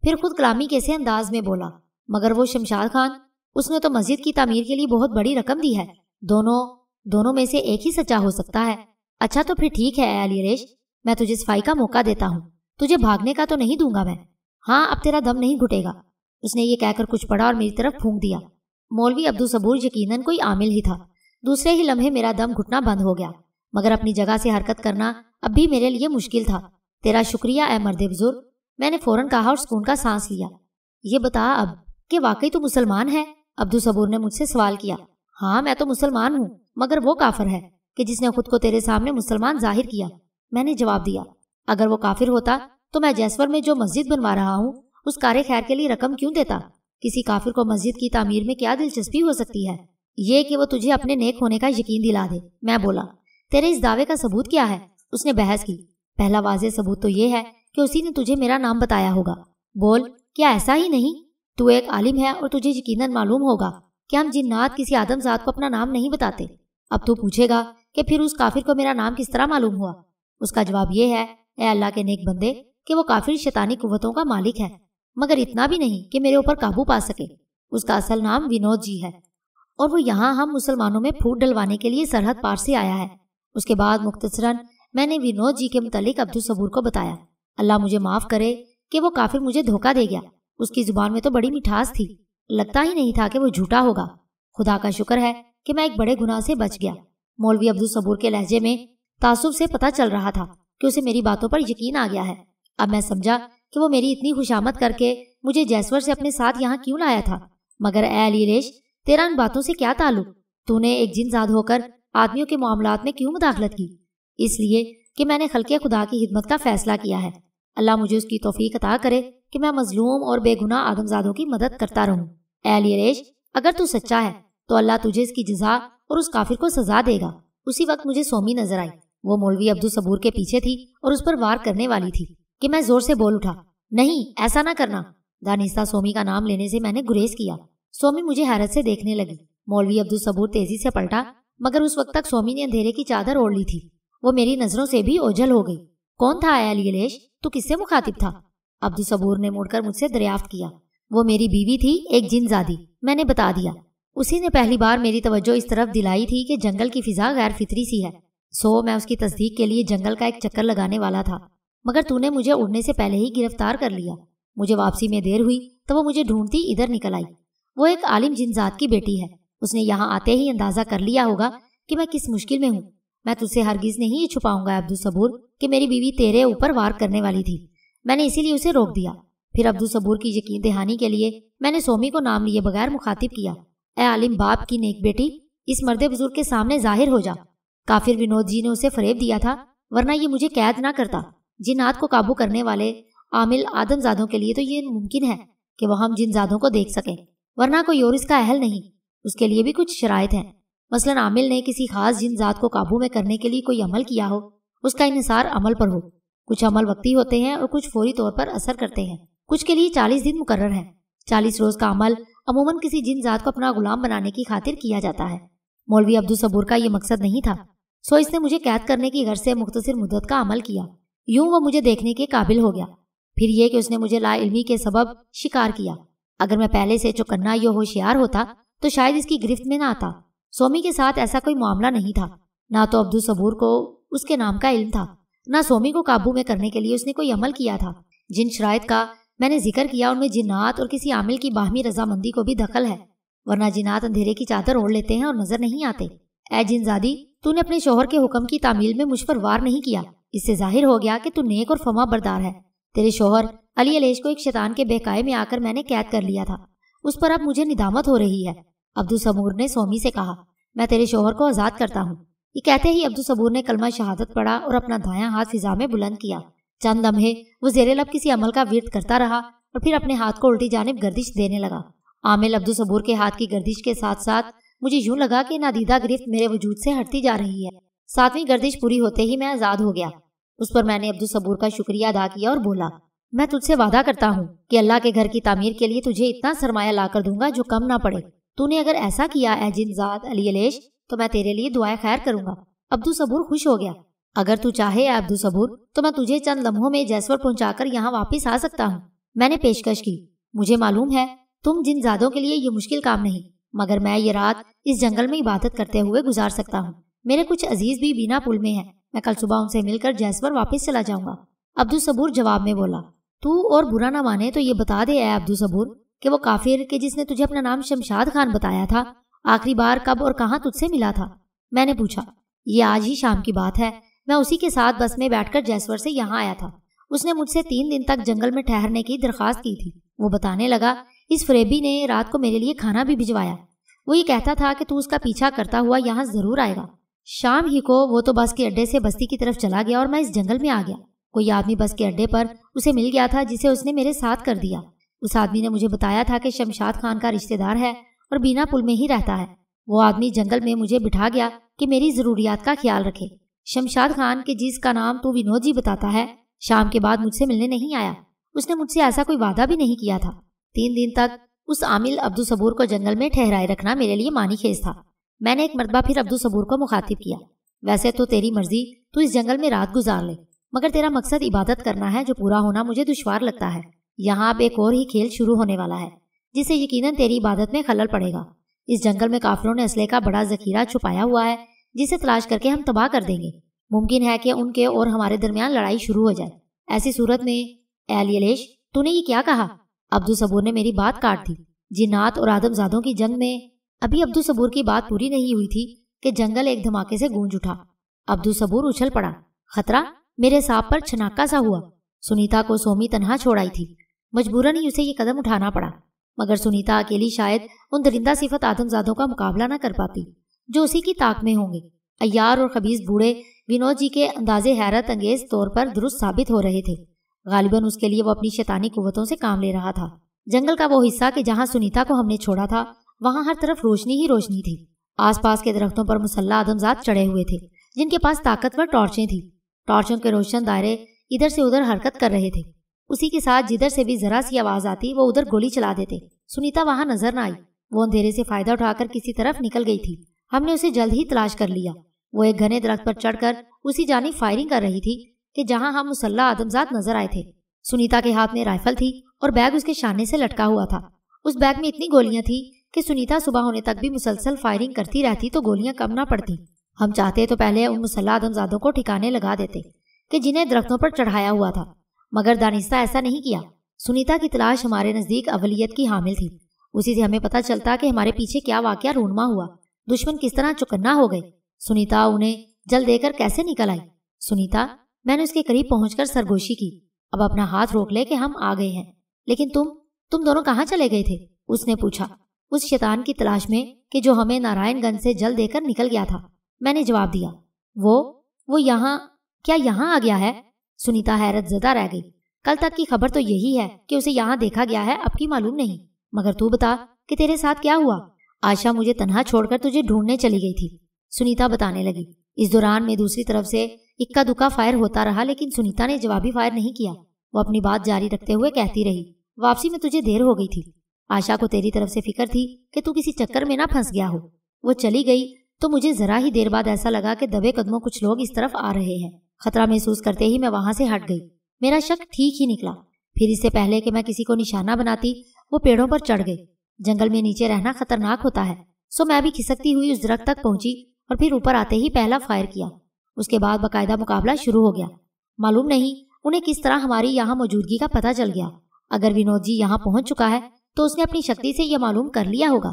फिर खुद कलामी कैसे अंदाज में बोला, मगर वो शमशाद खान, उसने तो मस्जिद की तामीर के लिए बहुत बड़ी रकम दी है। दोनों में से एक ही सच्चा हो सकता है। अच्छा तो फिर ठीक है अलीलेश, मैं तुझे सफाई का मौका देता हूँ। तुझे भागने का तो नहीं दूंगा मैं। हाँ, अब तेरा दम नहीं घुटेगा। उसने ये कहकर कुछ पढ़ा और मेरी तरफ फूंक दिया। मौलवी अब्दुल सबूर यकीनन कोई आमिल ही था। दूसरे ही लम्हे मेरा दम घुटना बंद हो गया, मगर अपनी जगह से हरकत करना अब भी मेरे लिए मुश्किल था। तेरा शुक्रिया ए मर्दे बुजुर्ग, मैंने फौरन कहा और सुकून का सांस लिया। ये बता अब कि वाकई तू मुसलमान है? अब्दुल सबूर ने मुझसे सवाल किया। हाँ, मैं तो मुसलमान हूँ, मगर वो काफिर है कि जिसने खुद को तेरे सामने मुसलमान जाहिर किया, मैंने जवाब दिया। अगर वो काफिर होता तो मैं जैसवर में जो मस्जिद बनवा रहा हूँ उस कार्य खैर के लिए रकम क्यों देता? किसी काफिर को मस्जिद की तामीर में क्या दिलचस्पी हो सकती है? ये कि वो तुझे अपने नेक होने का यकीन दिला दे। मैं बोला, तेरे इस दावे का सबूत क्या है? उसने बहस की। पहला वाज़ेह सबूत तो ये है कि उसी ने तुझे मेरा नाम बताया होगा। बोल, क्या ऐसा ही नहीं? तू एक आलिम है और तुझे यकीनन मालूम होगा कि हम जिन्नात किसी आदमजात को अपना नाम नहीं बताते। अब तू पूछेगा कि फिर उस काफिर को मेरा नाम किस तरह मालूम हुआ? उसका जवाब ये है, ए अल्लाह के नेक बंदे, कि वो काफिर शैतानी कुव्वतों का मालिक है, मगर इतना भी नहीं कि मेरे ऊपर काबू पा सके। उसका असल नाम विनोद जी है और वो यहाँ हम मुसलमानों में फूट डलवाने के लिए सरहद पार से आया है। उसके बाद मुख्तसरन मैंने विनोद जी के मुतालिक अब्दुल सबूर को बताया। अल्लाह मुझे माफ करे कि वो काफिर मुझे धोखा दे गया। उसकी जुबान में तो बड़ी मिठास थी, लगता ही नहीं था कि वो झूठा होगा। खुदा का शुक्र है कि मैं एक बड़े गुनाह से बच गया। मौलवी अब्दुल सबूर के लहजे में तासुब से पता चल रहा था कि उसे मेरी बातों पर यकीन आ गया है। अब मैं समझा कि वो मेरी इतनी खुशामद करके मुझे जैसवर से अपने साथ यहाँ क्यों लाया था। मगर ए अली रेश, तेरा इन बातों से क्या ताल्लुक? तूने एक जिनजाद होकर आदमियों के मामलात में क्यों मुदाखलत की? इसलिए कि मैंने खल्के खुदा की हिदमत का फैसला किया है। अल्लाह मुझे उसकी तौफीक अता करे कि मैं मजलूम और बेगुनाह आदमजादों की मदद करता रहूं। ए अली रेश, अगर तू सच्चा है तो अल्लाह तुझे इसकी जज़ा और उस काफिर को सजा देगा। उसी वक्त मुझे सोमी नजर आई। वो मौलवी अब्दुल सबूर के पीछे थी और उस पर वार करने वाली थी कि मैं जोर से बोल उठा, नहीं, ऐसा ना करना। दानिस्ता सोमी का नाम लेने से मैंने गुरेज किया। सोमी मुझे हैरत से देखने लगी। मौलवी अब्दुल सबूर तेजी से पलटा, मगर उस वक्त तक सोमी ने अंधेरे की चादर ओढ़ ली थी। वो मेरी नजरों से भी ओझल हो गई। कौन था ए अली रेश? तू किससे मुखातिब था? अब्दुल सबूर ने मुड़कर मुझसे दरियाफ्त किया। वो मेरी बीवी थी, एक जिनजादी। मैंने बता दिया। उसी ने पहली बार मेरी तवज्जो इस तरफ दिलाई थी कि जंगल की फिजा गैर फितरी सी है। सो मैं उसकी तस्दीक के लिए जंगल का एक चक्कर लगाने वाला था, मगर तूने मुझे उड़ने से पहले ही गिरफ्तार कर लिया। मुझे वापसी में देर हुई तो वो मुझे ढूंढती इधर निकल आई। वो एक आलिम जिनजात की बेटी है। उसने यहाँ आते ही अंदाजा कर लिया होगा कि मैं किस मुश्किल में हूँ। मैं तुझसे हरगिज नहीं ये छुपाऊंगा अब्दुल सबूर कि मेरी बीवी तेरे ऊपर वार करने वाली थी। मैंने इसीलिए उसे रोक दिया। फिर अब्दुल सबूर की यकीन दहानी के लिए मैंने सोमी को नाम लिए बगैर मुखातिब किया। ए आलिम बाप की नेक बेटी, इस मर्दे बुजुर्ग के सामने जाहिर हो जा। काफिर विनोद जी ने उसे फरेब दिया था, वरना ये मुझे कैद ना करता। जिन्नात को काबू करने वाले आमिल आदमजादों के लिए तो ये मुमकिन है कि वह हम जिनजादों को देख सकें, वरना कोई और इसका अहल नहीं। उसके लिए भी कुछ शराइत हैं। मसलन आमिल ने किसी खास जिनजात को काबू में करने के लिए कोई अमल किया हो, उसका इन्हिसार अमल पर हो। कुछ अमल वक्ती होते हैं और कुछ फौरी तौर पर असर करते हैं। कुछ के लिए 40 दिन मुकर्रर है। 40 रोज का अमल अमूमन किसी जिनजात को अपना गुलाम बनाने की खातिर किया जाता है। मौलवी अब्दुल सबूर का ये मकसद नहीं था, सो इसने मुझे कैद करने की गर्ज से मुख्तसर मुद्दत का अमल किया। यूं वो मुझे देखने के काबिल हो गया। फिर ये कि उसने मुझे लाइल्मी के सबब शिकार किया। अगर मैं पहले से चौकन्ना या होशियार होता तो शायद इसकी गिरफ्त में ना आता। सोमी के साथ ऐसा कोई मामला नहीं था। ना तो अब्दुल सबूर को उसके नाम का इल्म था, ना सोमी को काबू में करने के लिए उसने कोई अमल किया था। जिन शराइत का मैंने जिक्र किया उनमें जिन्नात और किसी आमिल की बाहमी रजामंदी को भी दखल है, वरना जिन्नात अंधेरे की चादर ओढ़ लेते हैं और नजर नहीं आते। ए जिनजादी, तूने अपने शोहर के हुक्म की तामील में मुझ पर वार नहीं किया। इससे जाहिर हो गया कि तू नेक और फमा बरदार है। तेरे शोहर अली अलेश को एक शैतान के बहकाए में आकर मैंने कैद कर लिया था। उस पर अब मुझे निदामत हो रही है। अब्दुल सबूर ने सोमी से कहा, मैं तेरे शोहर को आजाद करता हूँ। ये कहते ही अब्दुल सबूर ने कलमा शहादत पढ़ा और अपना दायां हाथ फिजा में बुलंद किया। चंद लम्हे वो जेरे लब किसी अमल का विर्द करता रहा और फिर अपने हाथ को उल्टी जानिब गर्दिश देने लगा। आमिल अब्दुल सबूर के हाथ की गर्दिश के साथ साथ मुझे यूं लगा कि नादीदा गिरफ्त मेरे वजूद से हटती जा रही है। 7वीं गर्दिश पूरी होते ही मैं आजाद हो गया। उस पर मैंने अब्दुल सबूर का शुक्रिया अदा किया और बोला, मैं तुझसे वादा करता हूँ कि अल्लाह के घर की तामीर के लिए तुझे इतना सरमाया ला कर दूंगा जो कम ना पड़े। तूने अगर ऐसा किया ए जिनजाद अली अलेश तो मैं तेरे लिए दुआए खैर करूंगा। अब्दुल सबूर खुश हो गया। अगर तू चाहे अब्दुल सबूर तो मैं तुझे चंद लम्हों में जैसवर पहुंचाकर यहाँ वापिस आ सकता हूँ। मैंने पेशकश की। मुझे मालूम है तुम जिनजादों के लिए ये मुश्किल काम नहीं, मगर मैं ये रात इस जंगल में इबादत करते हुए गुजार सकता हूँ। मेरे कुछ अजीज भी बिना पुल में हैं। मैं कल सुबह उनसे मिलकर जैसवर वापस चला जाऊंगा। अब्दुल सबूर जवाब में बोला, तू और बुरा ना माने तो ये बता दे ए अब्दुल सबूर کہ وہ کافر کہ جس نے تجھے اپنا نام شمشاد خان بتایا تھا آخری بار کب اور کہاں تجھ سے ملا تھا؟ میں نے پوچھا۔ یہ آج ہی شام کی بات ہے، میں اسی کے ساتھ بس میں بیٹھ کر جیسور سے یہاں آیا تھا۔ اس نے مجھ سے 3 دن تک جنگل میں ٹھہرنے کی درخواست کی تھی۔ وہ بتانے لگا اس فریبی نے رات کو میرے لیے کھانا بھی بھجوایا۔ وہ یہ کہتا تھا کہ تو اس کا پیچھا کرتا ہوا یہاں ضرور آئے گا۔ شام ہی کو وہ تو بس کے اڈے سے بستی کی طرف چلا گیا اور میں اس جنگل میں آ گیا۔ کوئی آدمی بس کے اڈے پر اسے مل گیا تھا جسے اس نے میرے ساتھ کر دیا۔ اس آدمی نے مجھے بتایا تھا کہ شمشاد خان کا رشتہ دار ہے اور بینا پل میں ہی رہتا ہے۔ وہ آدمی جنگل میں مجھے بٹھا گیا کہ میری ضروریات کا خیال رکھے۔ شمشاد خان کے جس کا نام تو ونود جی بتاتا ہے شام کے بعد مجھ سے ملنے نہیں آیا۔ اس نے مجھ سے ایسا کوئی وعدہ بھی نہیں کیا تھا۔ 3 دن تک اس عامل عبدالصبور کو جنگل میں ٹھہرائے رکھنا میرے لیے معنی خیز تھا۔ میں نے ایک مرتبہ پھر عبدالصبور کو مخاطب کیا، ویسے تو تیری مرضی، تو اس جنگل میں رات گزار لے، مگر تیرا مقصد عبادت کرنا ہے جو پورا ہونا مجھے دشوار لگتا ہے۔ یہاں اب ایک اور ہی کھیل شروع ہونے والا ہے جس سے یقیناً تیری عبادت میں خلل پڑے گا۔ اس جنگل میں کافروں نے اسلحے کا بڑا ذخیرہ چھپایا ہوا ہے جسے تلاش کر کے ہم تباہ کر دیں گے۔ ممکن ہے کہ ان کے اور ہمارے درمیان لڑائی شروع ہو جائے۔ ایسی صورت میں اے علی علیش، تو نے یہ کیا کہا؟ عبدالصبور نے میری بات کاٹ دی۔ جنات اور آدم زادوں کی جنگ میں ابھی عبدالصبور کی بات پوری نہیں ہوئی تھی کہ جنگل ایک دھماکے سے گونج اٹھا۔ عبدالصبور اچھل پڑا۔ خطرہ میرے سانپ پر چھناکا سا ہوا۔ سنیتا کو سومی تنہا چھوڑ آئی تھی، مجبوراً ہی اسے یہ قدم اٹھانا پڑا، مگر سنیتا اکیلی شاید ان درندہ صفت آدم زادوں کا مقابلہ نہ کر پاتی جو اسی کی طاق میں ہوں گے۔ عیار اور خبیث بوڑھے ونود جی کے اندازے حیرت انگیز طور پر درست ثابت ہو رہے تھے۔ غالباً اس کے لیے وہ اپنی شیطانی قوتوں سے کام لے رہا تھا۔ جنگل کا وہ حصہ کہ جہاں سنیتا کو ہم نے چھوڑا تھا وہاں ہر طرف روشنی ہی روشنی تھی۔ آس پاس کے درختوں پر مسلح آدمزاد چڑھے ہوئے تھے جن کے پاس طاقتور ٹارچیں تھیں۔ ٹارچوں کے روشن دائرے ادھر سے ادھر حرکت کر رہے تھے۔ اسی کے ساتھ جدھر سے بھی ذرا سی آواز آتی وہ ادھر گولی چلا دیتے۔ سنیتا وہاں نظر نہ آئی، وہ اندھیرے سے فائدہ اٹھا کر کسی طرف نکل گئی تھی۔ ہم نے اسے جلد ہی تلاش کر لیا۔ وہ ایک گھنے درخت پر چڑھ کر اسی جانب فائرنگ کر رہی تھی کہ جہاں ہم مسلح آدمزاد نظر آئے تھے۔ سنیتا کے ہاتھ میں رائفل تھی اور بیگ اس کے شانے سے لٹکا ہوا تھا۔ اس بیگ میں اتنی گولیاں تھیں کہ سنیتا صبح ہونے تک بھی مسلسل فائرنگ کرتی رہتی تو گولیاں کم نہ پڑتی۔ ہم چاہتے تو پہلے ان مسلح آدمزادوں کو ٹھکانے لگا دیتے کہ جنہیں درختوں پر چڑھایا ہوا تھا، مگر دانستہ ایسا نہیں کیا۔ سنیتا کی تلاش ہمارے نزدیک اولیت کی حامل تھی۔ اسی سے ہمیں پتہ چلتا کہ ہمارے پیچھے کیا واقعہ رونما ہوا، دشمن کس طرح چکنا ہو گئے، سنیتا انہیں جل دے کر کیسے نکل آئی۔ سنیتا، میں نے اس کے قریب پہنچ کر سرگوشی کی، اب اپنا ہاتھ روک لے کہ ہم آ گئے ہیں۔ لیکن تم دونوں کہاں چلے گئے تھے؟ اس نے پوچھا، اس شیطان کی تلاش میں کہ جو ہمیں نارائن گنج سے جل دے کر نکل گیا تھا۔ میں نے جواب دیا، وہ یہاں کیا یہاں آ گیا ہے؟ سنیتا حیرت زدہ رہ گئی۔ کل تک کی خبر تو یہی ہے کہ اسے یہاں دیکھا گیا ہے، اب کی معلوم نہیں، مگر تو بتا کہ تیرے ساتھ کیا ہوا؟ عائشہ مجھے تنہا چھوڑ کر تجھے ڈھونڈنے چلی گئی تھی، سنیتا بتانے لگی۔ اس دوران میں دوسری طرف سے اکا دکا فائر ہوتا رہا لیکن سنیتا نے جوابی فائر نہیں کیا۔ وہ اپنی بات جاری رکھتے ہوئے کہتی رہی، واپسی میں تجھے دیر ہو گئی تھی، عائشہ کو تیری طرف سے فکر تھی کہ تو کسی چکر میں نہ پھنس گیا ہو۔ وہ چلی گئی تو مجھے ذرا ہی دیر بعد ایسا لگا کہ دبے قدموں کچھ لوگ اس طرف آ رہے ہیں۔ خطرہ محسوس کرتے ہی میں وہاں سے ہٹ گئی۔ میرا شک ٹھیک ہی نکلا۔ پھر اس سے پہلے کہ میں کسی کو نشانہ بناتی وہ پیڑوں پر چڑھ گئے۔ جنگل میں نیچے رہنا خطرناک ہوتا ہے، سو میں بھی کھسکتی ہوئی اس درخت تک پہنچی اور پھر اوپر آتے ہی پہلا فائر کیا۔ اس کے بعد باقاعدہ مقابلہ شروع ہو گیا۔ معلوم نہیں انہیں کس طرح ہماری یہاں موجودگی کا پتہ چل گیا۔ اگر ونود جی یہاں پہنچ چکا ہے تو اس نے اپنی شکتی سے یہ معلوم کر لیا ہوگا۔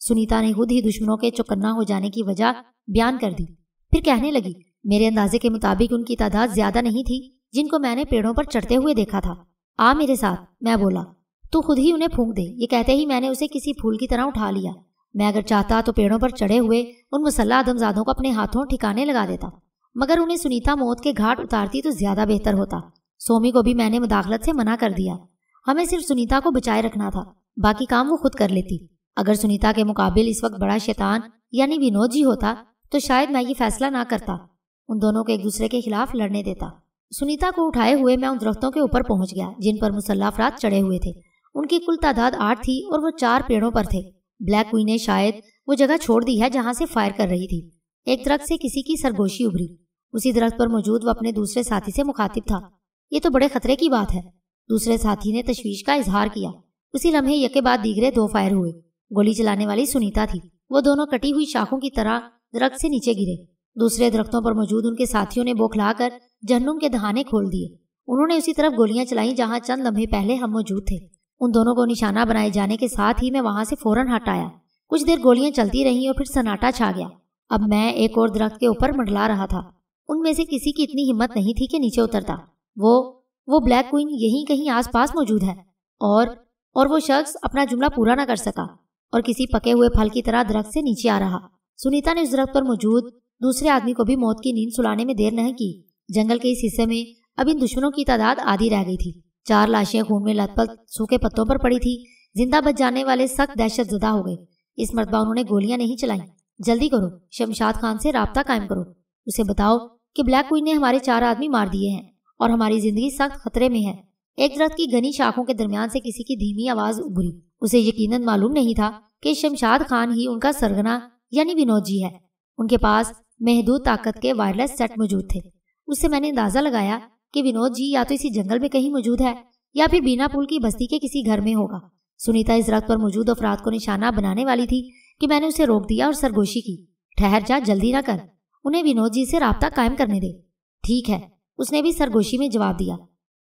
سنیتا نے خود ہی دشمنوں کے چوکنا ہو جانے کی وجہ بیان کر دی، پھر کہنے لگی، میرے اندازے کے مطابق ان کی تعداد زیادہ نہیں تھی جن کو میں نے پیڑوں پر چڑھتے ہوئے دیکھا تھا۔ آ میرے ساتھ، میں بولا، تو خود ہی انہیں پھونک دے۔ یہ کہتے ہی میں نے اسے کسی پھول کی طرح اٹھا لیا۔ میں اگر چاہتا تو پیڑوں پر چڑھے ہوئے ان مسلح آدمزادوں کو اپنے ہاتھوں ٹھکانے لگا دیتا، مگر انہیں سنیتا موت کے گھاٹ اتارتی تو زیادہ بہتر ہوتا۔ سومی کو بھی میں نے مداخلت سے منع کر دیا۔ ہمیں صرف سنیتا کو بچائے رکھنا تھا، باقی کام وہ خود کر لیتی۔ اگر سنیتا کے مقابل اس وقت بڑا شیطان یعنی ونود جی ہوتا تو شاید میں یہ فیصلہ نہ کرتا، ان دونوں کو ایک دوسرے کے خلاف لڑنے دیتا۔ سنیتا کو اٹھائے ہوئے میں ان درختوں کے اوپر پہنچ گیا جن پر مسلح افراد چڑھے ہوئے تھے۔ ان کی کل تعداد 8 تھی اور وہ 4 پیڑوں پر تھے۔ بلیک کوئی نے شاید وہ جگہ چھوڑ دی ہے جہاں سے فائر کر رہی تھی۔ ایک درخت سے کسی کی سرگوشی ابھری، اسی درخت پر موجود وہ اپنے دوسرے ساتھی سے مخاطب تھا۔ یہ تو بڑے خطرے کی بات ہے، دوسرے ساتھی نے تشویش کا اظہار کیا۔ اسی لمحے یکے بعد دیگرے 2 فائر ہوئے۔ گولی چلانے والی سنیتا تھی، وہ دونوں کٹی ہوئی شاخوں کی طرح درخت سے نیچے گرے۔ دوسرے درختوں پر موجود ان کے ساتھیوں نے بوکھلا کر جہنم کے دہانے کھول دیے۔ انہوں نے اسی طرف گولیاں چلائیں جہاں چند لمحے پہلے ہم موجود تھے۔ उन दोनों को निशाना बनाए जाने के साथ ही मैं वहां से फौरन हट आया। कुछ देर गोलियां चलती रहीं और फिर सन्नाटा छा गया। अब मैं एक और दरख्त के ऊपर मंडला रहा था। उनमें से किसी की इतनी हिम्मत नहीं थी कि नीचे उतरता। वो ब्लैक क्वीन यहीं कहीं आसपास मौजूद है। और वो शख्स अपना जुमला पूरा न कर सका और किसी पके हुए फल की तरह दरख्त से नीचे आ रहा। सुनीता ने उस दरख्त पर मौजूद दूसरे आदमी को भी मौत की नींद सुलाने में देर नहीं की। जंगल के इस हिस्से में अब इन दुश्मनों की तादाद आधी रह गई थी। 4 लाशें खून में लथपथ सूखे पत्तों पर पड़ी थी। जिंदा बच जाने वाले सख्त दहशतजदा हो गए। इस मरतबा उन्होंने गोलियां नहीं चलाई। जल्दी करो, शमशाद खान से राब्ता कायम करो। उसे बताओ कि ब्लैक क्वीन ने हमारे 4 आदमी मार दिए हैं और हमारी जिंदगी सख्त खतरे में है। एक दरख्त की घनी शाखों के दरमियान से किसी की धीमी आवाज उभरी। उसे यकीनन मालूम नहीं था कि शमशाद खान ही उनका सरगना यानी विनोद जी है। उनके पास महदूद ताकत के वायरलेस सेट मौजूद थे। उससे मैंने अंदाजा लगाया कि विनोद जी या तो इसी जंगल में कहीं मौजूद है या फिर बीना पुल की बस्ती के किसी घर में होगा। सुनीता इस दरख्त पर मौजूद अफराद को निशाना बनाने वाली थी कि मैंने उसे रोक दिया और सरगोशी की। ठहर जा, जल्दी ना कर, उन्हें विनोद जी से राब्ता कायम करने दे। ठीक है, उसने भी सरगोशी में जवाब दिया।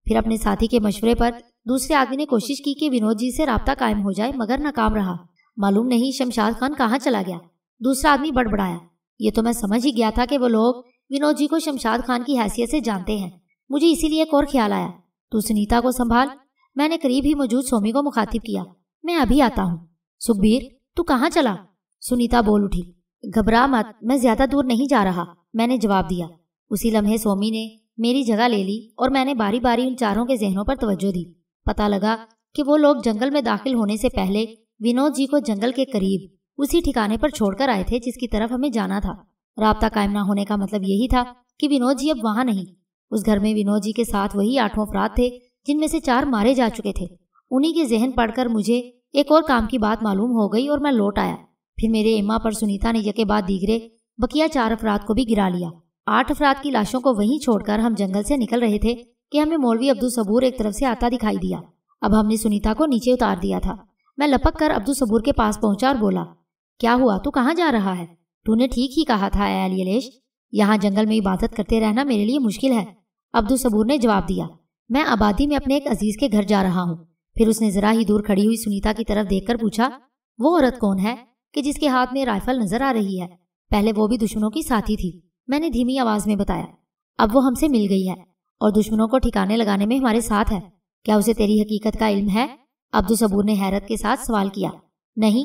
फिर अपने साथी के मशवरे पर दूसरे आदमी ने कोशिश की कि विनोद जी से राब्ता कायम हो जाए, मगर नाकाम रहा। मालूम नहीं शमशाद खान कहाँ चला गया। दूसरा आदमी बड़बड़ाया। ये तो मैं समझ ही गया था कि वो लोग विनोद जी को शमशाद खान की हैसियत से जानते हैं। मुझे इसीलिए एक और ख्याल आया। तू सुनीता को संभाल। मैंने करीब ही मौजूद सोमी को मुखातिब किया। मैं अभी आता हूँ। सुखबीर, तू कहाँ चला? सुनीता बोल उठी। घबरा मत, मैं ज्यादा दूर नहीं जा रहा, मैंने जवाब दिया। उसी लम्हे सोमी ने मेरी जगह ले ली और मैंने बारी बारी उन चारों के जहनों पर तवज्जो दी। पता लगा कि वो लोग जंगल में दाखिल होने से पहले विनोद जी को जंगल के करीब उसी ठिकाने पर छोड़कर आए थे जिसकी तरफ हमें जाना था। राब्ता कायम न होने का मतलब यही था कि विनोद जी अब वहां नहीं। उस घर में विनोद जी के साथ वही 8 अफराद थे जिनमें से 4 मारे जा चुके थे। उन्हीं के जहन पढ़कर मुझे एक और काम की बात मालूम हो गई और मैं लौट आया। फिर मेरे इम्मा पर सुनीता ने यके बाद दीगरे बकिया 4 अफराद को भी गिरा लिया। 8 अफराद की लाशों को वहीं छोड़कर हम जंगल से निकल रहे थे कि हमें मौलवी अब्दुल सबूर एक तरफ से आता दिखाई दिया। अब हमने सुनीता को नीचे उतार दिया था। मैं लपक कर अब्दुल सबूर के पास पहुंचा और बोला, क्या हुआ, तू कहाँ जा रहा है? तूने ठीक ही कहा था अलीलेश, यहाँ जंगल में इबादत करते रहना मेरे लिए मुश्किल है। अब्दुल सबूर ने जवाब दिया। मैं आबादी में अपने एक अजीज के घर जा रहा हूँ। फिर उसने जरा ही दूर खड़ी हुई सुनीता की तरफ देखकर पूछा, वो औरत कौन है कि जिसके हाथ में राइफल नजर आ रही है? पहले वो भी दुश्मनों की साथी थी, मैंने धीमी आवाज में बताया। अब वो हमसे मिल गई है और दुश्मनों को ठिकाने लगाने में हमारे साथ है। क्या उसे तेरी हकीकत का इल्म है? अब्दुल सबूर ने हैरत के साथ सवाल किया। नहीं,